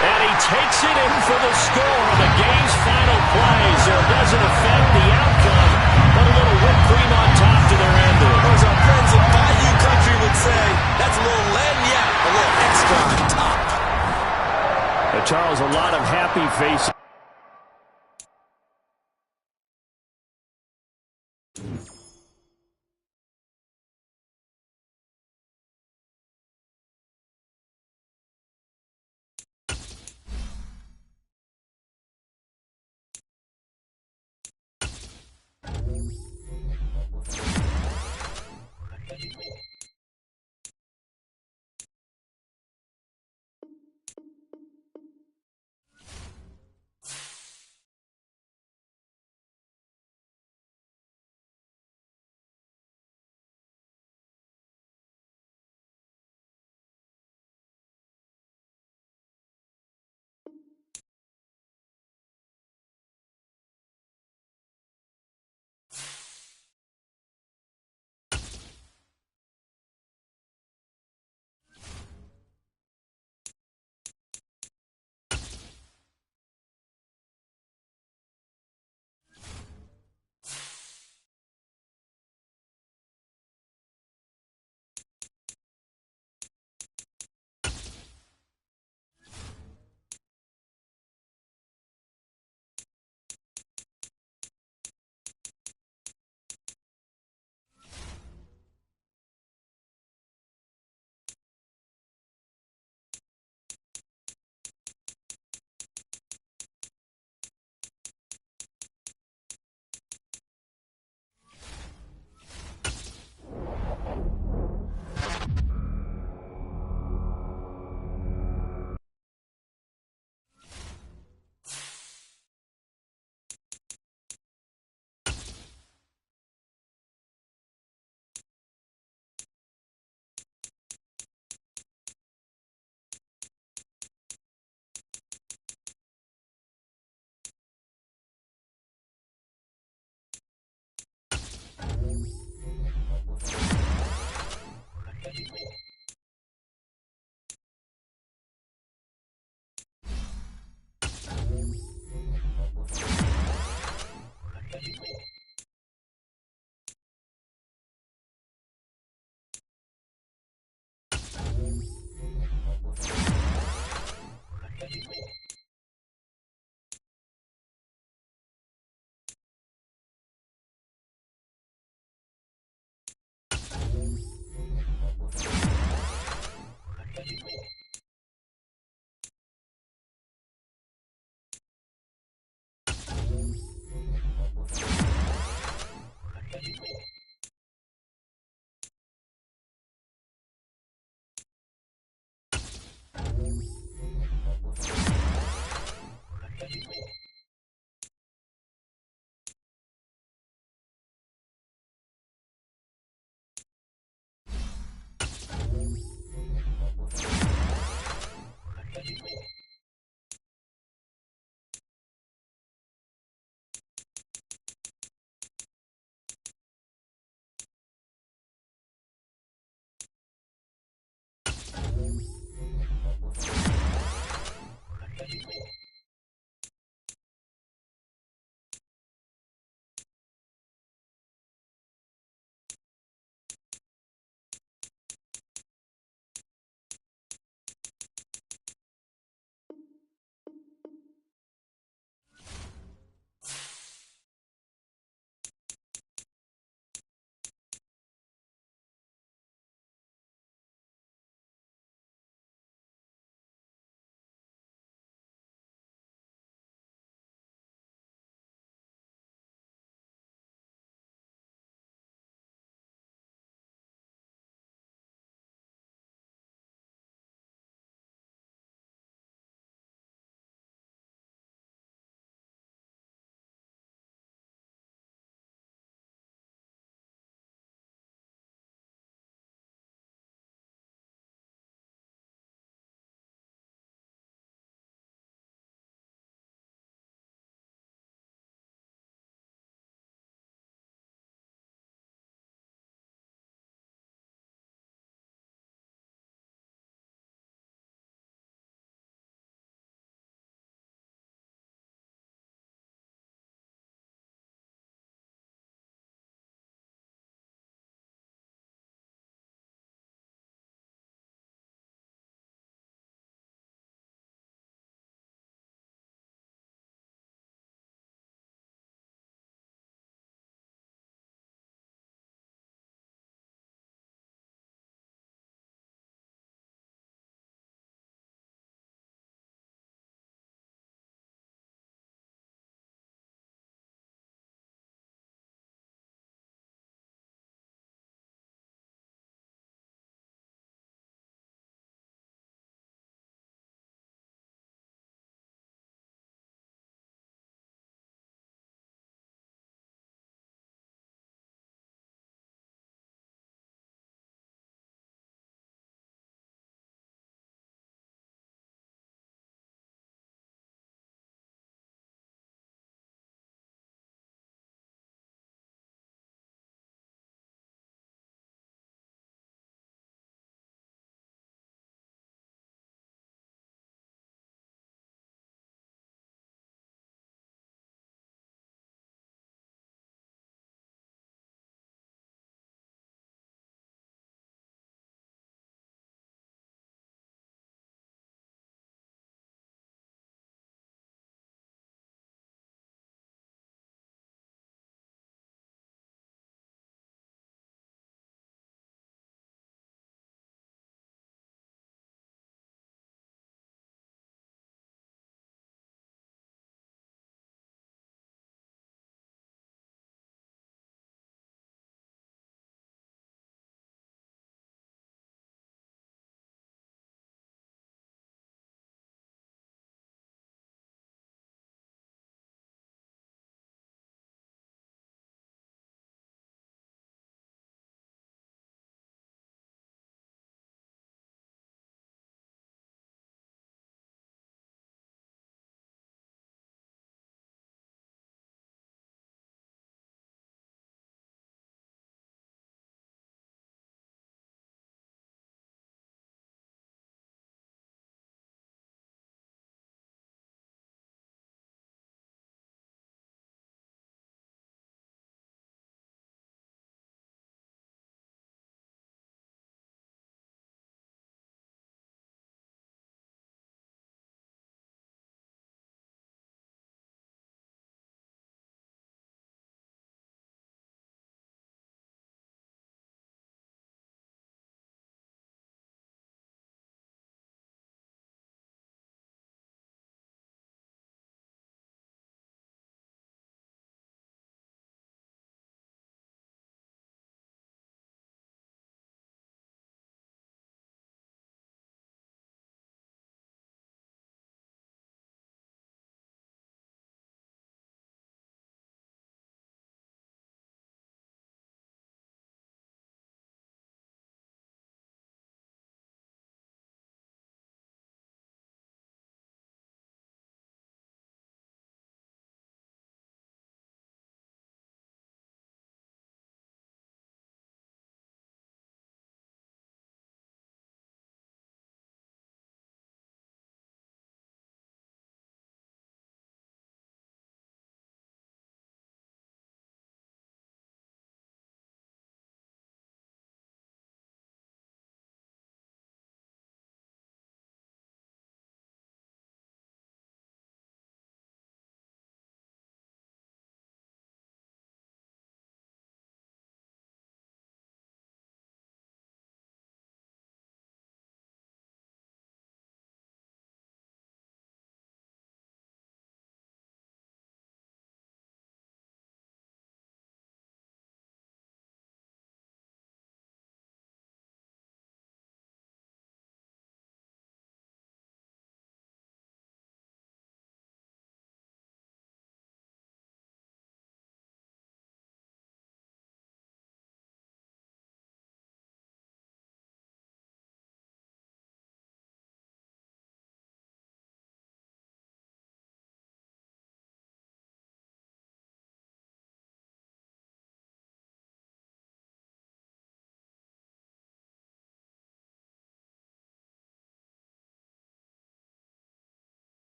And he takes it in for the score on the game's final play, so it doesn't affect the outcome, but a little whipped cream on top to their ending. Or as our friends in Bayou Country would say, that's a little lagniappe, a little extra on top. Charles, a lot of happy faces.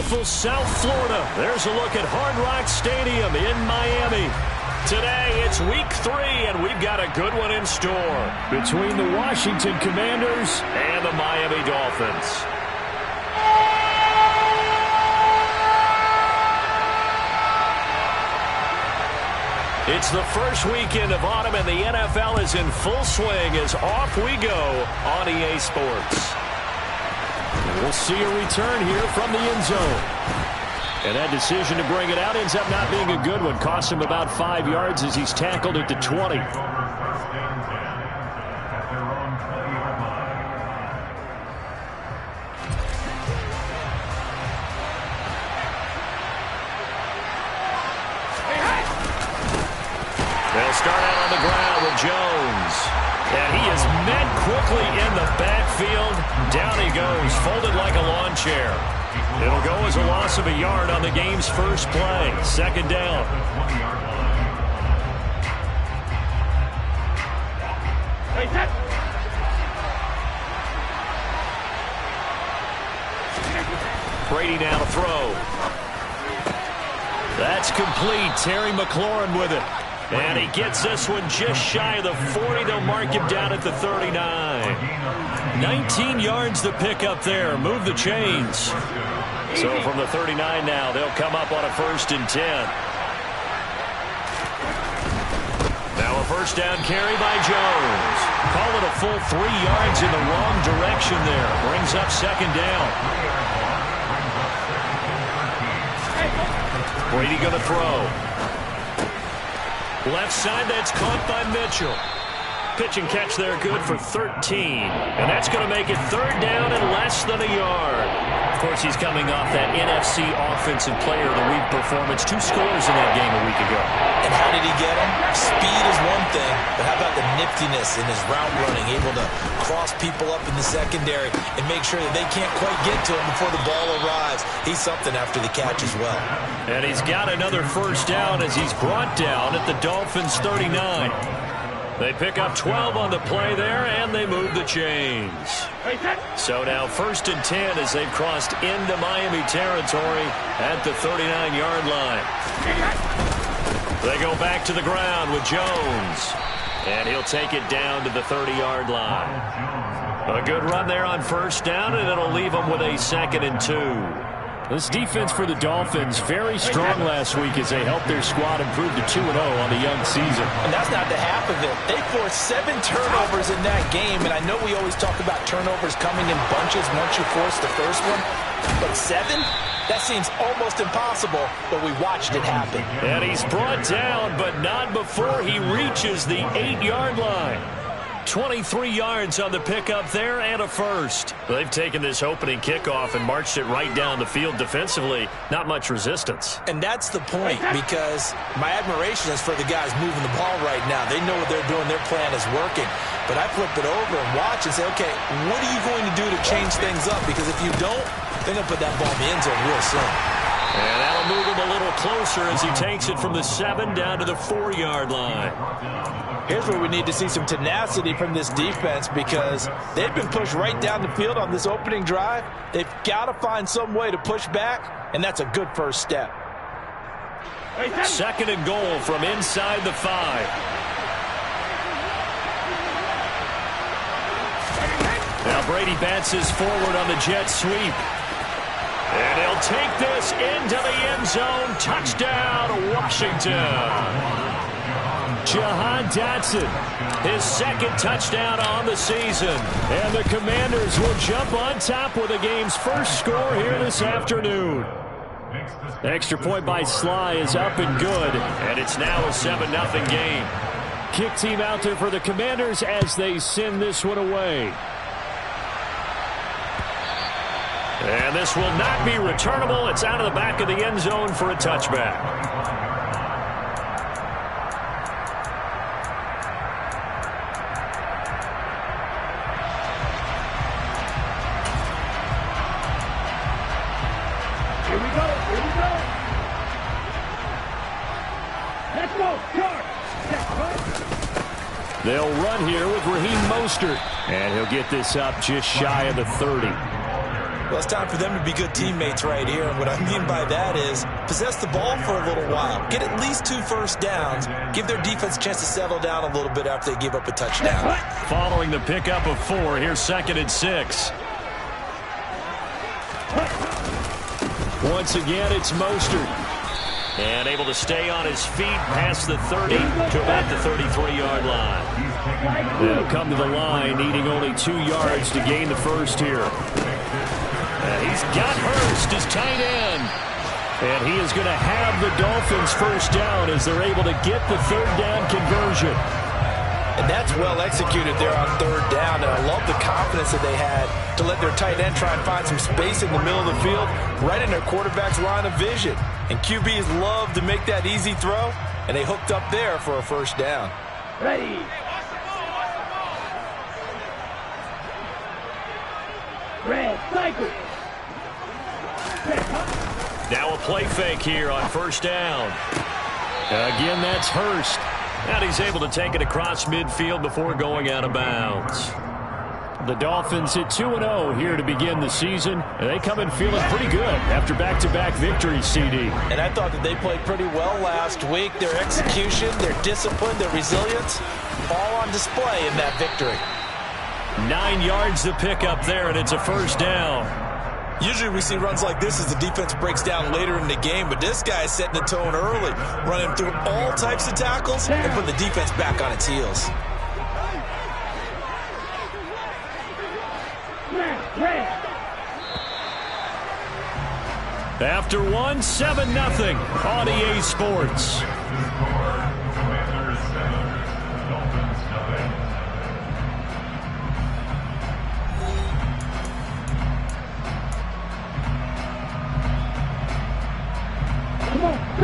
beautiful South Florida. There's a look at Hard Rock Stadium in Miami. Today, it's week 3, and we've got a good one in store between the Washington Commanders and the Miami Dolphins. It's the first weekend of autumn, and the NFL is in full swing as off we go on EA Sports. We'll see a return here from the end zone. And that decision to bring it out ends up not being a good one. Cost him about 5 yards as he's tackled at the 20. They'll start out on the ground with Jones. And he is met quickly in the backfield. Down he goes, folded like a lawn chair. It'll go as a loss of a yard on the game's first play. Second down. Brady now to throw. That's complete. Terry McLaurin with it. And he gets this one just shy of the 40. They'll mark him down at the 39. 19 yards to pick up there. Move the chains. So from the 39 now, they'll come up on a 1st and 10. Now a first down carry by Jones. Call it a full 3 yards in the wrong direction there. Brings up second down. Brady going to throw. Left side, that's caught by Mitchell. Pitch and catch there, good for 13. And that's going to make it 3rd down and less than a yard. Of course, he's coming off that NFC Offensive Player of the Week performance. 2 scores in that game a week ago. And how did he get them? Speed is one thing, but how about the niftiness in his route running, able to cross people up in the secondary and make sure that they can't quite get to him before the ball arrives. He's something after the catch as well. And he's got another first down as he's brought down at the Dolphins' 39. They pick up 12 on the play there, and they move the chains. So now 1st and 10 as they've crossed into Miami territory at the 39-yard line. They go back to the ground with Jones. And he'll take it down to the 30-yard line. A good run there on 1st down, and it'll leave them with a 2nd and 2. This defense for the Dolphins very strong last week as they helped their squad improve to 2-0 on the young season. And that's not the half of it. They forced 7 turnovers in that game, and I know we always talk about turnovers coming in bunches once you force the first one, but 7? That seems almost impossible, but we watched it happen. And he's brought down, but not before he reaches the 8-yard line. 23 yards on the pickup there and a first. They've taken this opening kickoff and marched it right down the field defensively. Not much resistance. And that's the point, because my admiration is for the guys moving the ball right now. They know what they're doing. Their plan is working. But I flip it over and watch and say, okay, what are you going to do to change things up? Because if you don't, they're going to put that ball in the end zone real soon. And that'll move him a little closer as he takes it from the 7 down to the 4-yard line. Here's where we need to see some tenacity from this defense, because they've been pushed right down the field on this opening drive. They've got to find some way to push back, and that's a good first step. 2nd and goal from inside the 5. Now Brady bounces forward on the jet sweep. And he'll take this into the end zone. Touchdown, Washington. Jahan Dotson, his 2nd touchdown on the season. And the Commanders will jump on top with the game's first score here this afternoon. Extra point by Sly is up and good. And it's now a 7-0 game. Kick team out there for the Commanders as they send this one away. And this will not be returnable. It's out of the back of the end zone for a touchback. They'll run here with Raheem Mostert. And he'll get this up just shy of the 30. Well, it's time for them to be good teammates right here. And what I mean by that is possess the ball for a little while. Get at least 2 first downs. Give their defense a chance to settle down a little bit after they give up a touchdown. Following the pickup of 4, here's 2nd and 6. Once again, it's Mostert. And able to stay on his feet past the 30 to about the 33-yard line. They'll come to the line, needing only 2 yards to gain the first here. And he's got Hurst, his tight end. And he is going to have the Dolphins first down as they're able to get the 3rd down conversion. And that's well executed there on 3rd down. And I love the confidence that they had to let their tight end try and find some space in the middle of the field, right in their quarterback's line of vision. And QBs love to make that easy throw, and they hooked up there for a first down. Ready. Red cycle. Now a play fake here on 1st down. Again, that's Hurst. And he's able to take it across midfield before going out of bounds. The Dolphins hit 2-0 here to begin the season. And they come in feeling pretty good after back-to-back victories, CD. And I thought that they played pretty well last week. Their execution, their discipline, their resilience, all on display in that victory. 9 yards to pick up there, and it's a first down. Usually we see runs like this as the defense breaks down later in the game, but this guy is setting the tone early, running through all types of tackles and putting the defense back on its heels. After 1, 7-0 on EA Sports.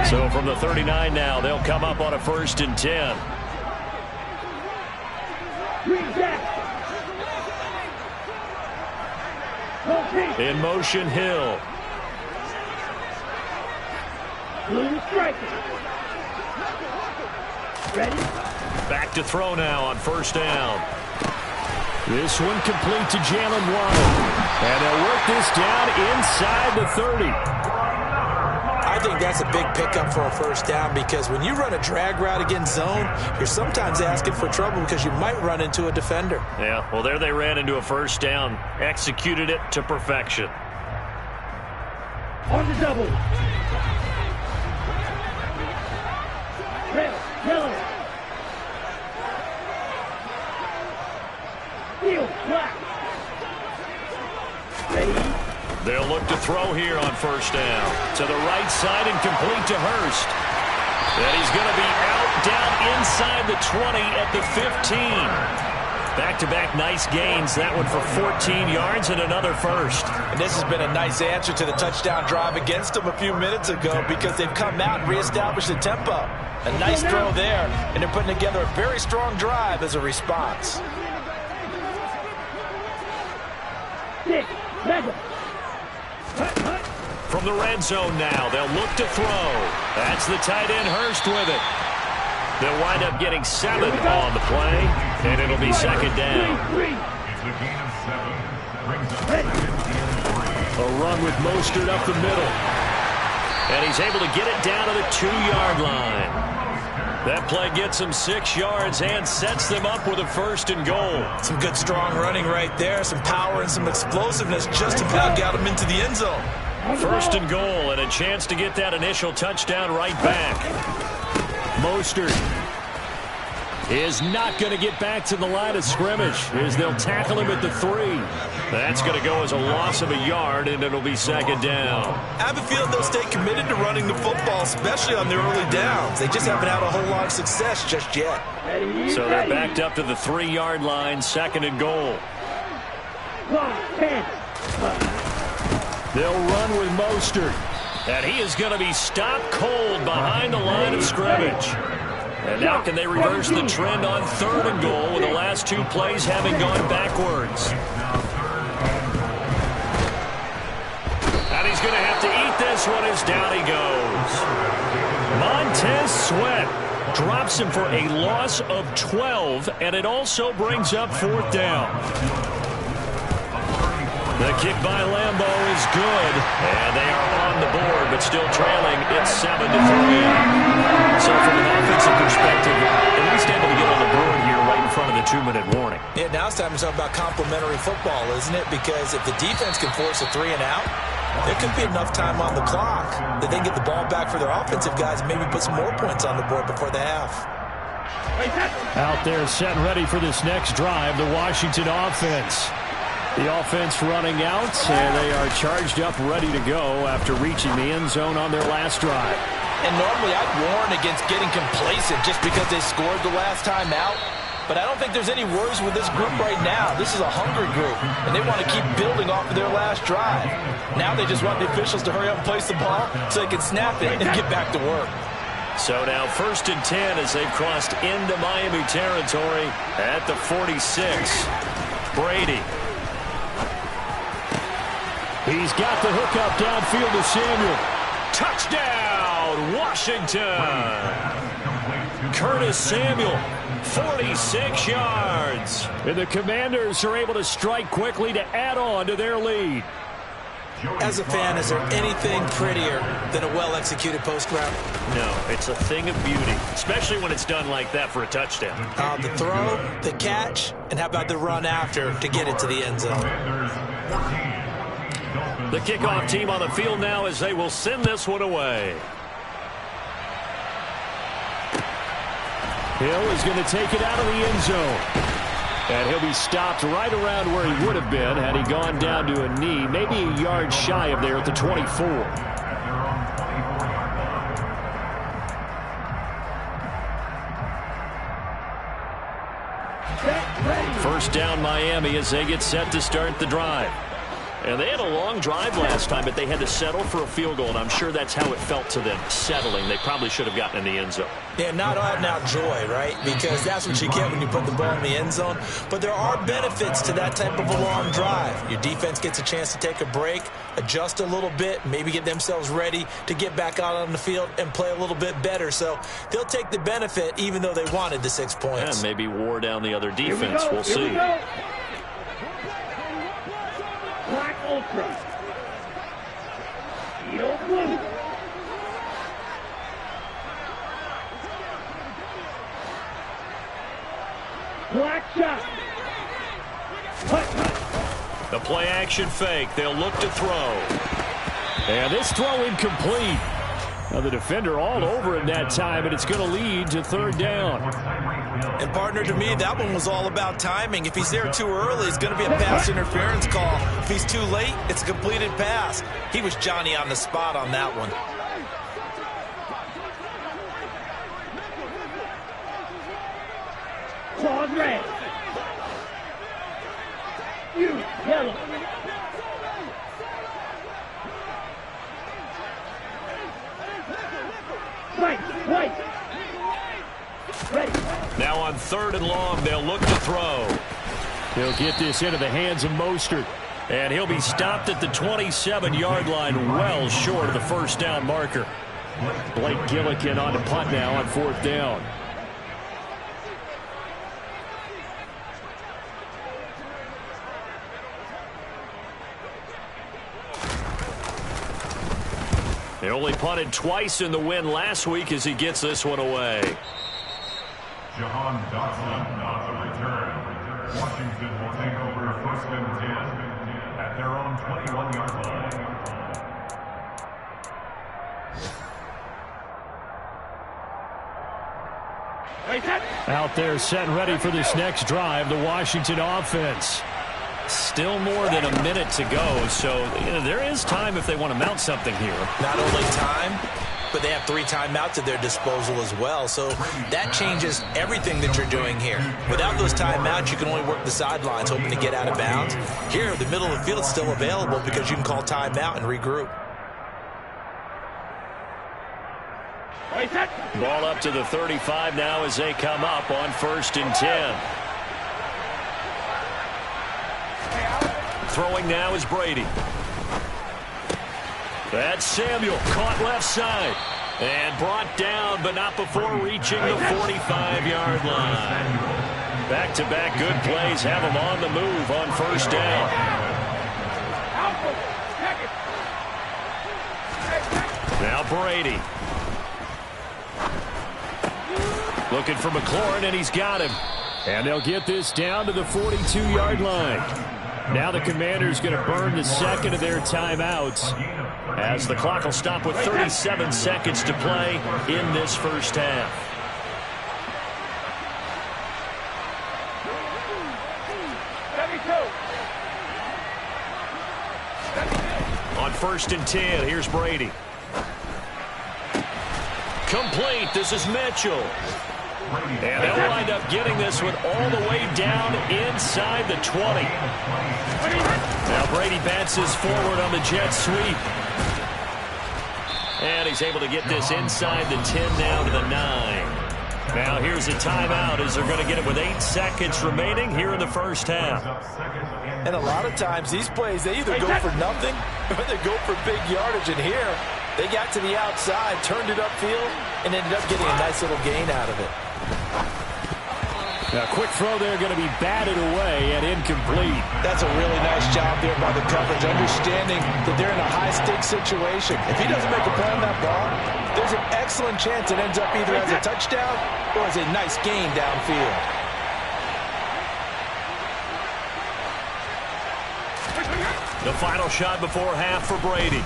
So from the 39 now, they'll come up on a 1st and 10. In motion, Hill. Ready? Back to throw now on 1st down. This one complete to Jalen Waddle. And they'll work this down inside the 30. I think that's a big pickup for a first down because when you run a drag route against zone, you're sometimes asking for trouble because you might run into a defender. Yeah, well, there they ran into a first down. Executed it to perfection. On the double. Red, yellow. Steel, black. Ready. They'll look to throw here on 1st down. To the right side and complete to Hurst. And he's going to be out down inside the 20 at the 15. Back-to-back nice gains. That one for 14 yards and another first. And this has been a nice answer to the touchdown drive against them a few minutes ago because they've come out and reestablished the tempo. A nice throw there, and they're putting together a very strong drive as a response. From the red zone now, they'll look to throw. That's the tight end Hurst with it. They'll wind up getting 7 on the play, and it'll be 2nd down. A run with Mostert up the middle. And he's able to get it down to the 2-yard line. That play gets them 6 yards and sets them up with a 1st and goal. Some good strong running right there, some power and some explosiveness just about got them into the end zone. 1st and goal and a chance to get that initial touchdown right back. Mostert is not going to get back to the line of scrimmage as they'll tackle him at the 3. That's going to go as a loss of a yard, and it'll be 2nd down. I have a feeling they'll stay committed to running the football, especially on their early downs. They just haven't had a whole lot of success just yet. So they're backed up to the 3-yard line, 2nd and goal. They'll run with Mostert. And he is going to be stopped cold behind the line of scrimmage. And now can they reverse the trend on 3rd and goal with the last 2 plays having gone backwards. And he's going to have to eat this one as down he goes. Montez Sweat drops him for a loss of 12, and it also brings up 4th down. The kick by Lambeau is good, and they are on the board, but still trailing. It's 7-3. So from an offensive perspective, at least able to get on the board here right in front of the 2-minute warning. Yeah, now it's time to talk about complementary football, isn't it? Because if the defense can force a 3 and out, there could be enough time on the clock that they can get the ball back for their offensive guys and maybe put some more points on the board before the half. Out there set ready for this next drive, the Washington offense. The offense running out, and they are charged up, ready to go after reaching the end zone on their last drive. And normally I'd warn against getting complacent just because they scored the last time out. But I don't think there's any worries with this group right now. This is a hungry group, and they want to keep building off of their last drive. Now they just want the officials to hurry up and place the ball so they can snap it and get back to work. So now 1st and 10 as they've crossed into Miami territory at the 46. Brady. He's got the hook up downfield to Samuel. Touchdown, Washington. Curtis Samuel, 46 yards. And the Commanders are able to strike quickly to add on to their lead. As a fan, is there anything prettier than a well-executed post route? No, it's a thing of beauty, especially when it's done like that for a touchdown. The throw, the catch, and how about the run after to get it to the end zone? The kickoff team on the field now as they will send this one away. Hill is going to take it out of the end zone. And he'll be stopped right around where he would have been had he gone down to a knee, maybe a yard shy of there at the 24. First down Miami as they get set to start the drive. And they had a long drive last time, but they had to settle for a field goal, and I'm sure that's how it felt to them, settling. They probably should have gotten in the end zone. Yeah, not out-and-out joy, right? Because that's what you get when you put the ball in the end zone. But there are benefits to that type of a long drive. Your defense gets a chance to take a break, adjust a little bit, maybe get themselves ready to get back out on the field and play a little bit better. So they'll take the benefit even though they wanted the 6 points. And maybe wore down the other defense. We'll see. Black Ultra. Steel Blue. Black Shot. The play action fake. They'll look to throw. And this throw incomplete. Now the defender all over him that time, and it's going to lead to 3rd down. And partner, to me, that one was all about timing. If he's there too early, it's going to be a pass interference call. If he's too late, it's a completed pass. He was Johnny on the spot on that one. Claws red. You yellow. White. Ready. Now on 3rd and long, they'll look to throw. He'll get this into the hands of Mostert. And he'll be stopped at the 27-yard line, well short of the 1st down marker. Blake Gillikin on the punt now on 4th down. He only punted twice in the win last week as he gets this one away. Jahan Dotson on the return. Washington will take over 1st and 10 at their own 21-yard line. Out there set ready for this next drive, the Washington offense. Still more than a minute to go, so there is time if they want to mount something here. Not only time, but they have 3 timeouts at their disposal as well. So that changes everything that you're doing here. Without those timeouts, you can only work the sidelines, hoping to get out of bounds. Here, the middle of the field is still available because you can call timeout and regroup. Ball up to the 35 now as they come up on 1st and 10. Throwing now is Brady. That's Samuel, caught left side. And brought down, but not before reaching the 45-yard line. Back-to-back good plays have him on the move on 1st down. Now Brady. Looking for McLaurin, and he's got him. And they'll get this down to the 42-yard line. Now the Commanders going to burn the second of their timeouts, as the clock will stop with 37 seconds to play in this first half. On 1st and 10, here's Brady. Complete. This is Mitchell. And they'll wind up getting this one all the way down inside the 20. Now Brady bounces forward on the jet sweep. And he's able to get this inside the 10 down to the 9. Now here's a timeout as they're going to get it with 8 seconds remaining here in the first half. And a lot of times these plays, they either go for nothing or they go for big yardage. And here, they got to the outside, turned it upfield, and ended up getting a nice little gain out of it. Now, quick throw there going to be batted away and incomplete. That's a really nice job there by the coverage, understanding that they're in a high-stakes situation. If he doesn't make a play on that ball, there's an excellent chance it ends up either as a touchdown or as a nice gain downfield. The final shot before half for Brady.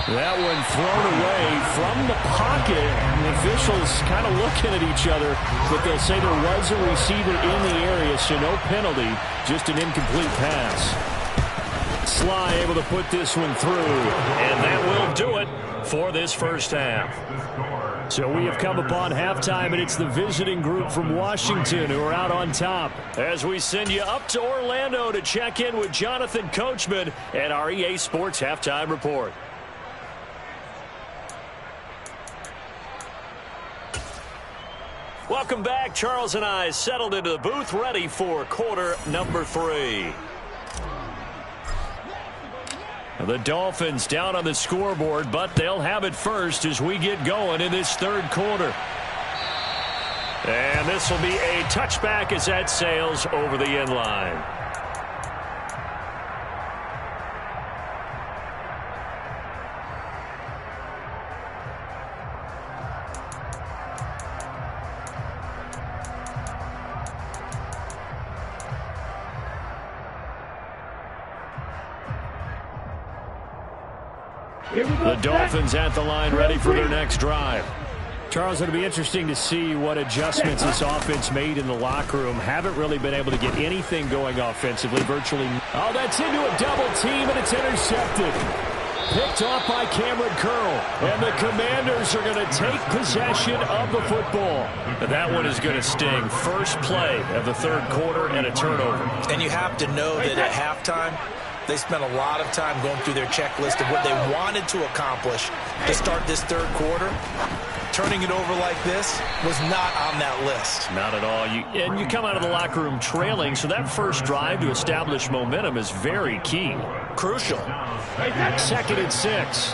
That one thrown away from the pocket. The officials kind of looking at each other, but they'll say there was a receiver in the area, so no penalty, just an incomplete pass. Sly able to put this one through, and that will do it for this first half. So we have come upon halftime, and it's the visiting group from Washington who are out on top, as we send you up to Orlando to check in with Jonathan Coachman and our EA Sports Halftime Report. Welcome back. Charles and I settled into the booth, ready for quarter number 3. The Dolphins down on the scoreboard, but they'll have it first as we get going in this third quarter. And this will be a touchback as that sails over the end line. The Dolphins at the line, ready for their next drive. Charles, it'll be interesting to see what adjustments this offense made in the locker room. Haven't really been able to get anything going offensively, virtually. Oh, that's into a double team, and it's intercepted. Picked off by Cameron Curl. And the Commanders are going to take possession of the football. And that one is going to sting. First play of the third quarter and a turnover. And you have to know that at halftime, they spent a lot of time going through their checklist of what they wanted to accomplish to start this third quarter. Turning it over like this was not on that list. Not at all. And you come out of the locker room trailing, so that first drive to establish momentum is very key. Crucial. 2nd and 6.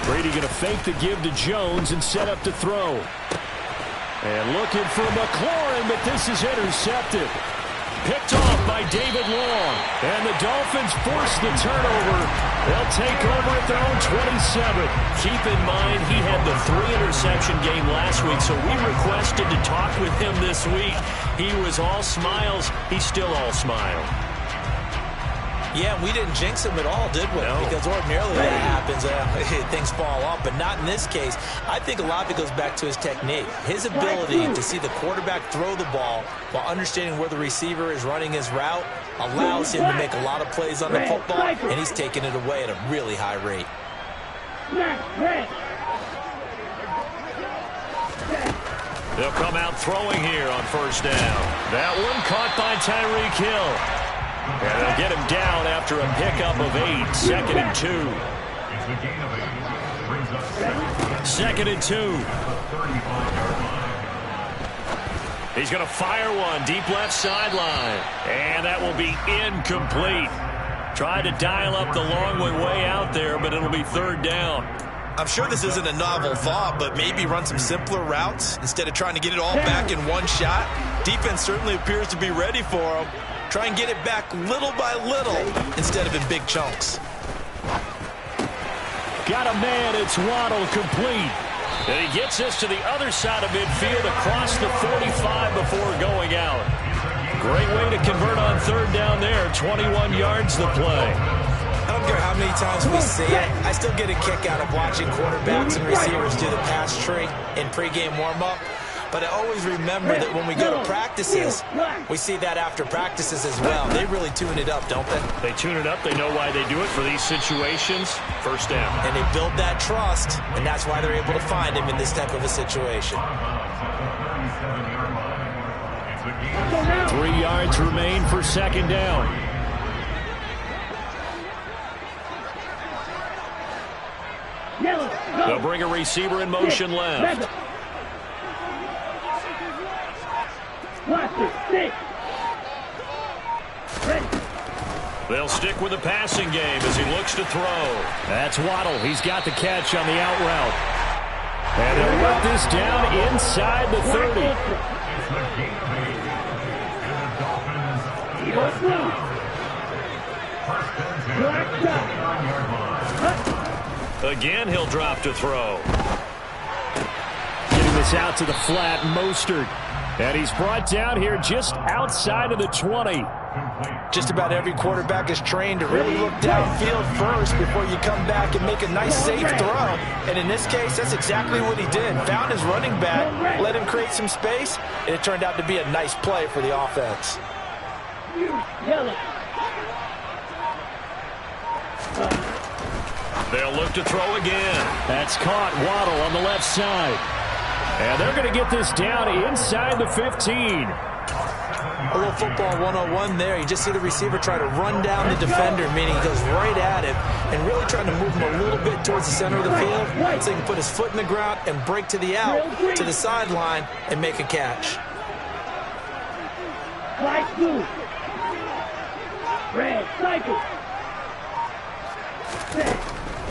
Brady going to fake the give to Jones and set up to throw. And looking for McLaurin, but this is intercepted. Picked off by David Long. And the Dolphins force the turnover. They'll take over at their own 27. Keep in mind, he had the 3-interception game last week, so we requested to talk with him this week. He was all smiles. He's still all smile. Yeah, we didn't jinx him at all, did we? No. Because ordinarily that happens, things fall off, but not in this case. I think a lot of it goes back to his technique. His ability to see the quarterback throw the ball while understanding where the receiver is running his route allows him to make a lot of plays on the football, and he's taking it away at a really high rate. They'll come out throwing here on first down. That one caught by Tyreek Hill. And they'll get him down after a pickup of 8. 2nd and 2. It's a gain of 8. Brings up 2nd and 2. He's going to fire one deep left sideline. And that will be incomplete. Tried to dial up the long way out there, but it'll be 3rd down. I'm sure this isn't a novel thought, but maybe run some simpler routes instead of trying to get it all back in one shot. Defense certainly appears to be ready for him. Try and get it back little by little instead of in big chunks. Got a man, it's Waddle, complete. And he gets this to the other side of midfield across the 45 before going out. Great way to convert on third down there. 21 yards the play. I don't care how many times we see it. I still get a kick out of watching quarterbacks and receivers do the pass tree in pregame warm-up. But I always remember that when we go to practices, we see that after practices as well. They really tune it up, don't they? They tune it up. They know why they do it for these situations. First down. And they build that trust, and that's why they're able to find him in this type of a situation. 3 yards remain for second down. They'll bring a receiver in motion left. They'll stick with the passing game as he looks to throw. That's Waddle. He's got the catch on the out route. And they'll work this down inside the 30. Again, he'll drop to throw. Getting this out to the flat, Mostert. And he's brought down here just outside of the 20. Just about every quarterback is trained to really look downfield first before you come back and make a nice, safe throw. And in this case, that's exactly what he did. Found his running back, let him create some space, and it turned out to be a nice play for the offense. They'll look to throw again. That's caught. Waddle on the left side. And they're going to get this down inside the 15. A little football 101 there. You just see the receiver try to run down the defender, meaning he goes right at him and really trying to move him a little bit towards the center of the field so he can put his foot in the ground and break to the out, to the sideline, and make a catch. Light blue. Red cycle.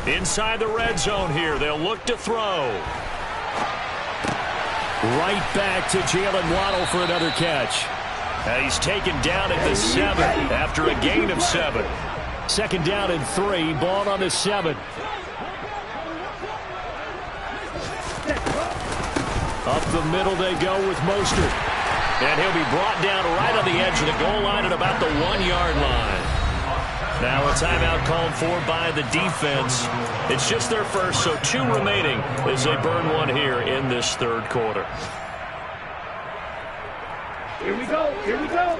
Inside the red zone here. They'll look to throw. Right back to Jalen Waddle for another catch. And he's taken down at the 7 after a gain of 7. Second down and 3. Ball on the 7. Up the middle they go with Mostert. And he'll be brought down right on the edge of the goal line at about the 1-yard line. Now a timeout called for by the defense. It's just their first, so 2 remaining as they burn one here in this third quarter. Here we go. Here we go.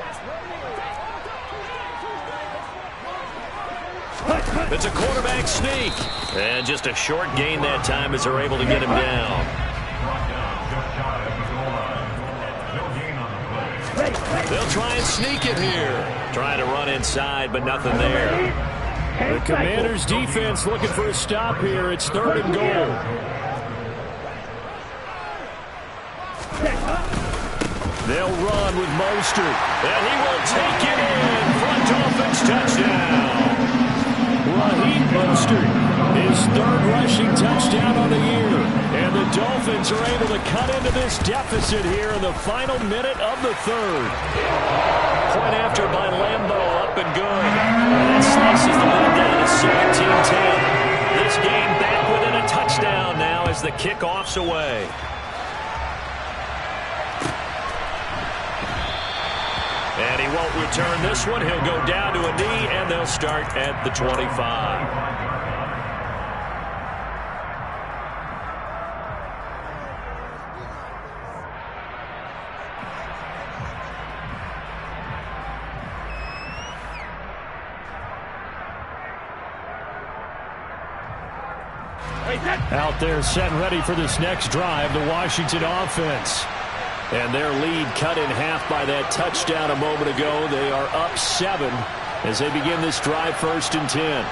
It's a quarterback sneak. And just a short gain that time as they're able to get him down. They'll try and sneak it here. Trying to run inside, but nothing there. The Commanders' defense looking for a stop here. It's third and goal. They'll run with Mostert. And he will take it in. Front Dolphins touchdown. Raheem Mostert, his third rushing touchdown on the year. And the Dolphins are able to cut into this deficit here in the final minute of the third. Point after by Lambeau, up and good. And that slices the lead down to 17-10. This game back within a touchdown now as the kickoff's away. And he won't return this one. He'll go down to a knee, and they'll start at the 25. Out there set and ready for this next drive, the Washington offense. And their lead cut in half by that touchdown a moment ago. They are up 7 as they begin this drive, 1st and 10.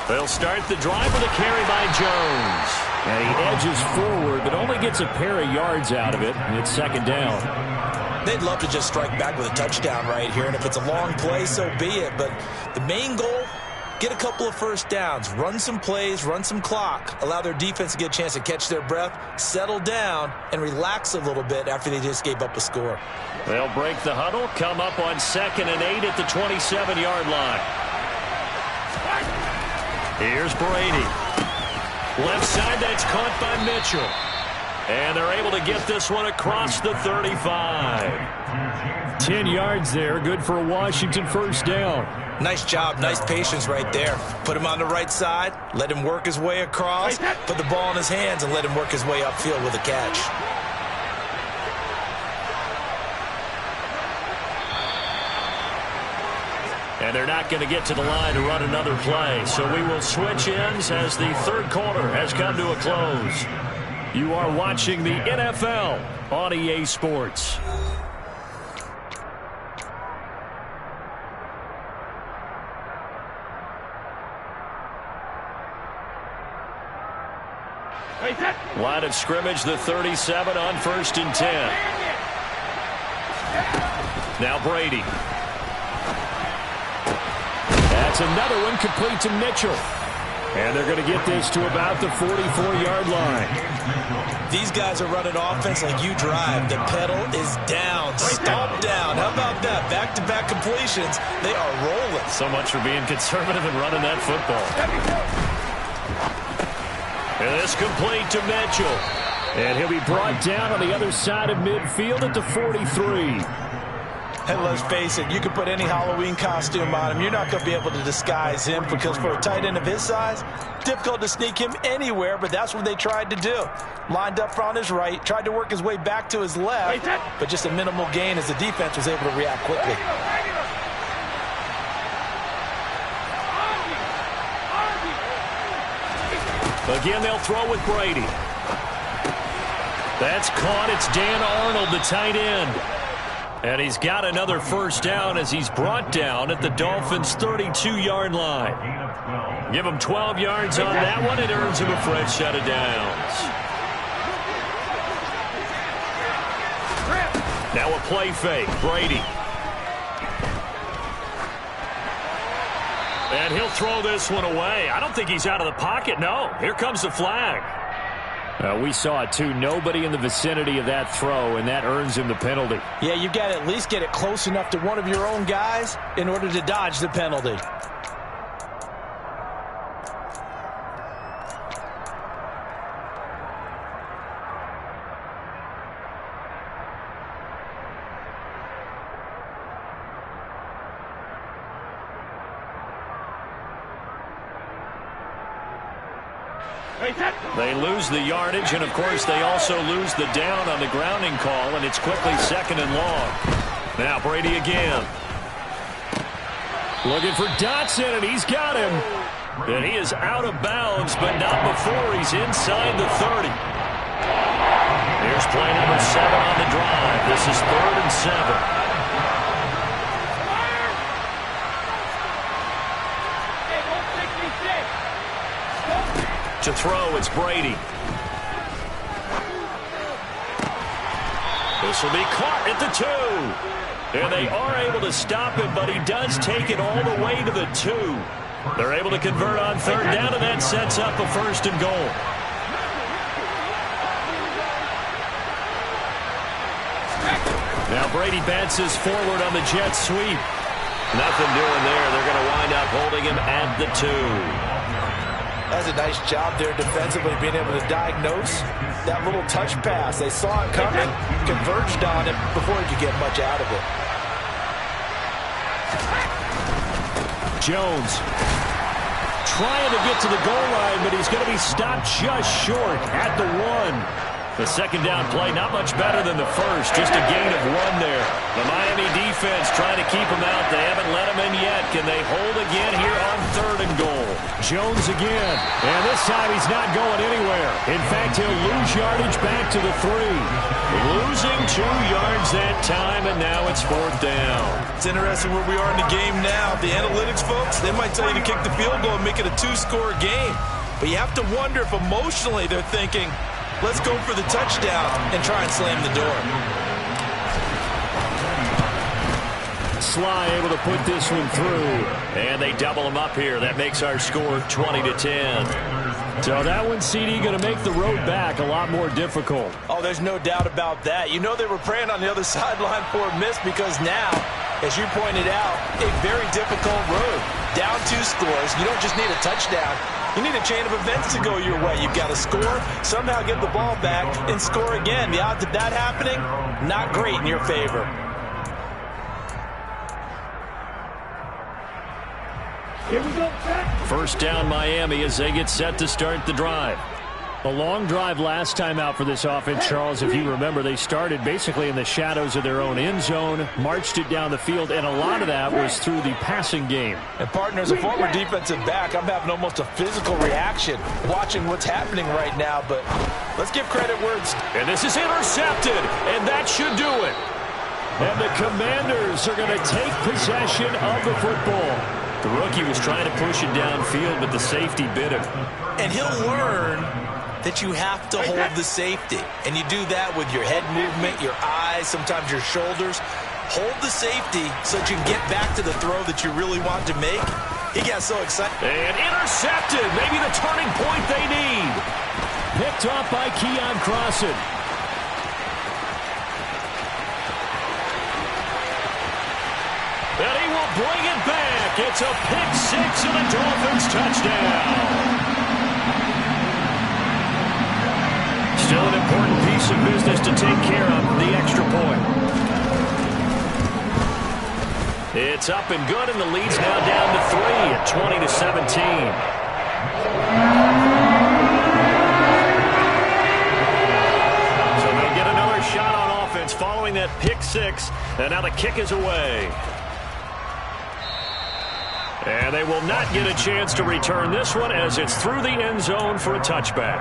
They'll start the drive with a carry by Jones. And he edges forward, but only gets a pair of yards out of it. And it's second down. They'd love to just strike back with a touchdown right here, and if it's a long play, so be it. But the main goal, get a couple of first downs, run some plays, run some clock, allow their defense to get a chance to catch their breath, settle down, and relax a little bit after they just gave up a score. They'll break the huddle, come up on 2nd and 8 at the 27-yard line. Here's Brady. Left side, that's caught by Mitchell. And they're able to get this one across the 35. 10 yards there, good for a Washington first down. Nice job, nice patience right there. Put him on the right side, let him work his way across, put the ball in his hands, and let him work his way upfield with a catch. And they're not going to get to the line to run another play. So we will switch ends as the third quarter has come to a close. You are watching the NFL on EA Sports. Line of scrimmage, the 37 on 1st and 10. Now Brady. That's another one complete to Mitchell. And they're going to get this to about the 44-yard line. These guys are running offense like you drive. The pedal is down, stomp down. How about that? Back-to-back completions. They are rolling. So much for being conservative and running that football. And this complete to Mitchell. And he'll be brought down on the other side of midfield at the 43. And let's face it, you can put any Halloween costume on him. You're not going to be able to disguise him because for a tight end of his size, difficult to sneak him anywhere, but that's what they tried to do. Lined up on his right, tried to work his way back to his left, but just a minimal gain as the defense was able to react quickly. Again, they'll throw with Brady. That's caught. It's Dan Arnold, the tight end. And he's got another first down as he's brought down at the Dolphins' 32-yard line. Give him 12 yards on that one. It earns him a fresh set of downs. Now a play fake. Brady. And he'll throw this one away. I don't think he's out of the pocket. No. Here comes the flag. We saw it, too. Nobody in the vicinity of that throw, and that earns him the penalty. Yeah, you've got to at least get it close enough to one of your own guys in order to dodge the penalty. They lose the yardage, and, of course, they also lose the down on the grounding call, and it's quickly 2nd and long. Now Brady again. Looking for Dotson, and he's got him. And he is out of bounds, but not before he's inside the 30. Here's play number 7 on the drive. This is 3rd and 7. To throw, it's Brady. This will be caught at the 2. And they are able to stop him, but he does take it all the way to the 2. They're able to convert on 3rd down, and that sets up a 1st and goal. Now Brady bounces forward on the jet sweep. Nothing doing there. They're going to wind up holding him at the 2. That's a nice job there defensively, being able to diagnose that little touch pass. They saw it coming, converged on it before he could get much out of it. Jones trying to get to the goal line, but he's going to be stopped just short at the 1. The 2nd down play, not much better than the first, just a gain of 1 there. The Miami defense trying to keep him out. They haven't let him in yet. Can they hold again here on 3rd and goal? Jones again, and this time he's not going anywhere. In fact, he'll lose yardage back to the 3. Losing 2 yards that time, and now it's 4th down. It's interesting where we are in the game now. The analytics folks, they might tell you to kick the field goal and make it a 2-score game. But you have to wonder if emotionally they're thinking, let's go for the touchdown and try and slam the door. Sly able to put this one through. And they double him up here. That makes our score 20-10. So that one, CD, going to make the road back a lot more difficult. Oh, there's no doubt about that. You know they were praying on the other sideline for a miss because now, as you pointed out, a very difficult road. Down 2 scores. You don't just need a touchdown. You need a chain of events to go your way. You've got to score, somehow get the ball back, and score again. The odds of that happening, not great in your favor. Here we go, Jack. First down Miami as they get set to start the drive. A long drive last time out for this offense, Charles. If you remember, they started basically in the shadows of their own end zone, marched it down the field, and a lot of that was through the passing game. And partner, as a former defensive back, I'm having almost a physical reaction watching what's happening right now, but let's give credit where it's... And this is intercepted, and that should do it. And the Commanders are going to take possession of the football. The rookie was trying to push it downfield, but the safety bit him. And he'll learn that you have to hold the safety. And you do that with your head movement, your eyes, sometimes your shoulders. Hold the safety so that you can get back to the throw that you really want to make. He got so excited. And intercepted. Maybe the turning point they need. Picked off by Keon Crossan. And he will bring it back. It's a pick 6 and a Dolphins touchdown. Still an important piece of business to take care of, the extra point. It's up and good, and the lead's now down to 3 at 20-17. So they'll get another shot on offense following that pick 6, and now the kick is away. And they will not get a chance to return this one as it's through the end zone for a touchback.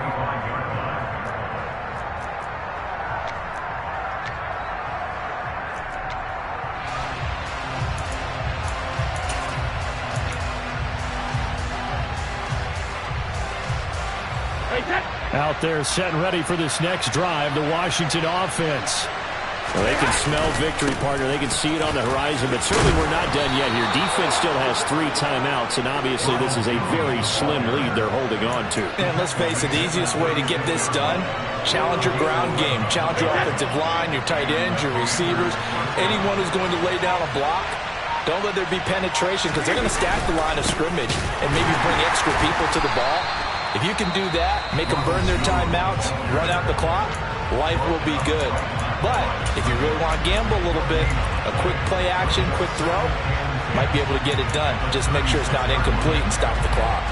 Out there set and ready for this next drive, the Washington offense. Well, they can smell victory, partner. They can see it on the horizon, but certainly we're not done yet here. Defense still has 3 timeouts, and obviously this is a very slim lead they're holding on to. And let's face it, the easiest way to get this done, challenge your ground game. Challenge your offensive line, your tight ends, your receivers, anyone who's going to lay down a block. Don't let there be penetration because they're going to stack the line of scrimmage and maybe bring extra people to the ball. If you can do that, make them burn their timeouts, run out the clock, life will be good. But if you really want to gamble a little bit, a quick play action, quick throw, might be able to get it done. Just make sure it's not incomplete and stop the clock.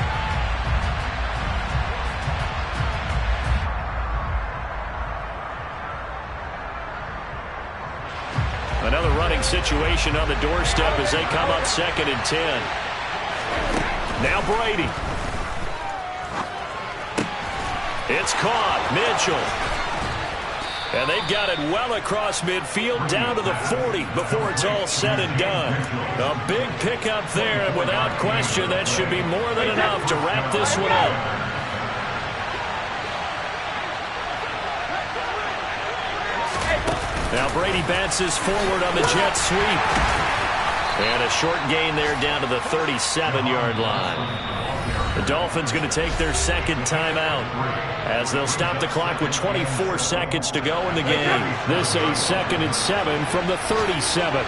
Another running situation on the doorstep as they come up 2nd and 10. Now Brady. It's caught. Mitchell. And they've got it well across midfield down to the 40 before it's all said and done. A big pickup there, and without question, that should be more than enough to wrap this one up. Now Brady bounces forward on the jet sweep. And a short gain there down to the 37-yard line. The Dolphins going to take their 2nd timeout as they'll stop the clock with 24 seconds to go in the game. This a 2nd and 7 from the 37.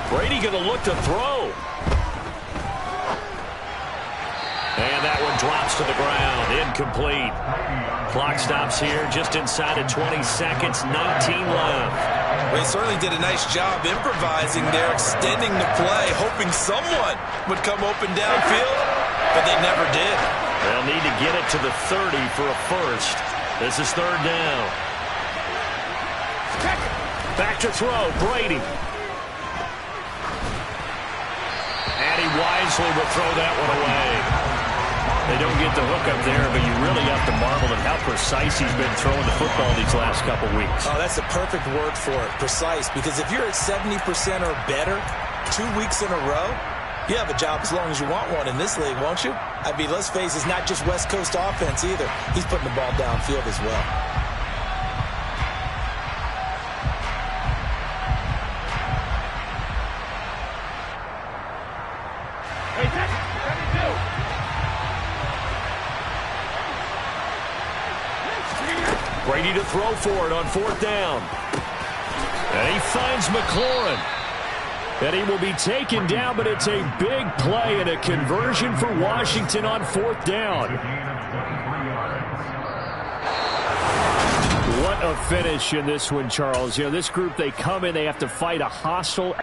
Brady going to look to throw. And that one drops to the ground. Incomplete. Clock stops here just inside of 20 seconds. 19 left. Well, he certainly did a nice job improvising there, extending the play, hoping someone would come open downfield, but they never did. They'll need to get it to the 30 for a first. This is 3rd down. Back to throw. Brady. And he wisely will throw that one away. They don't get the hook up there, but you really have to marvel at how precise he's been throwing the football these last couple weeks. Oh, that's the perfect word for it, precise, because if you're at 70% or better, 2 weeks in a row? You have a job as long as you want one in this league, won't you? I mean, let's face it, it's not just West Coast offense either. He's putting the ball downfield as well. Hey, that's what to do. Brady to throw for it on 4th down. And he finds McLaurin. And he will be taken down, but it's a big play and a conversion for Washington on 4th down. What a finish in this one, Charles. You know, this group, they come in, they have to fight a hostile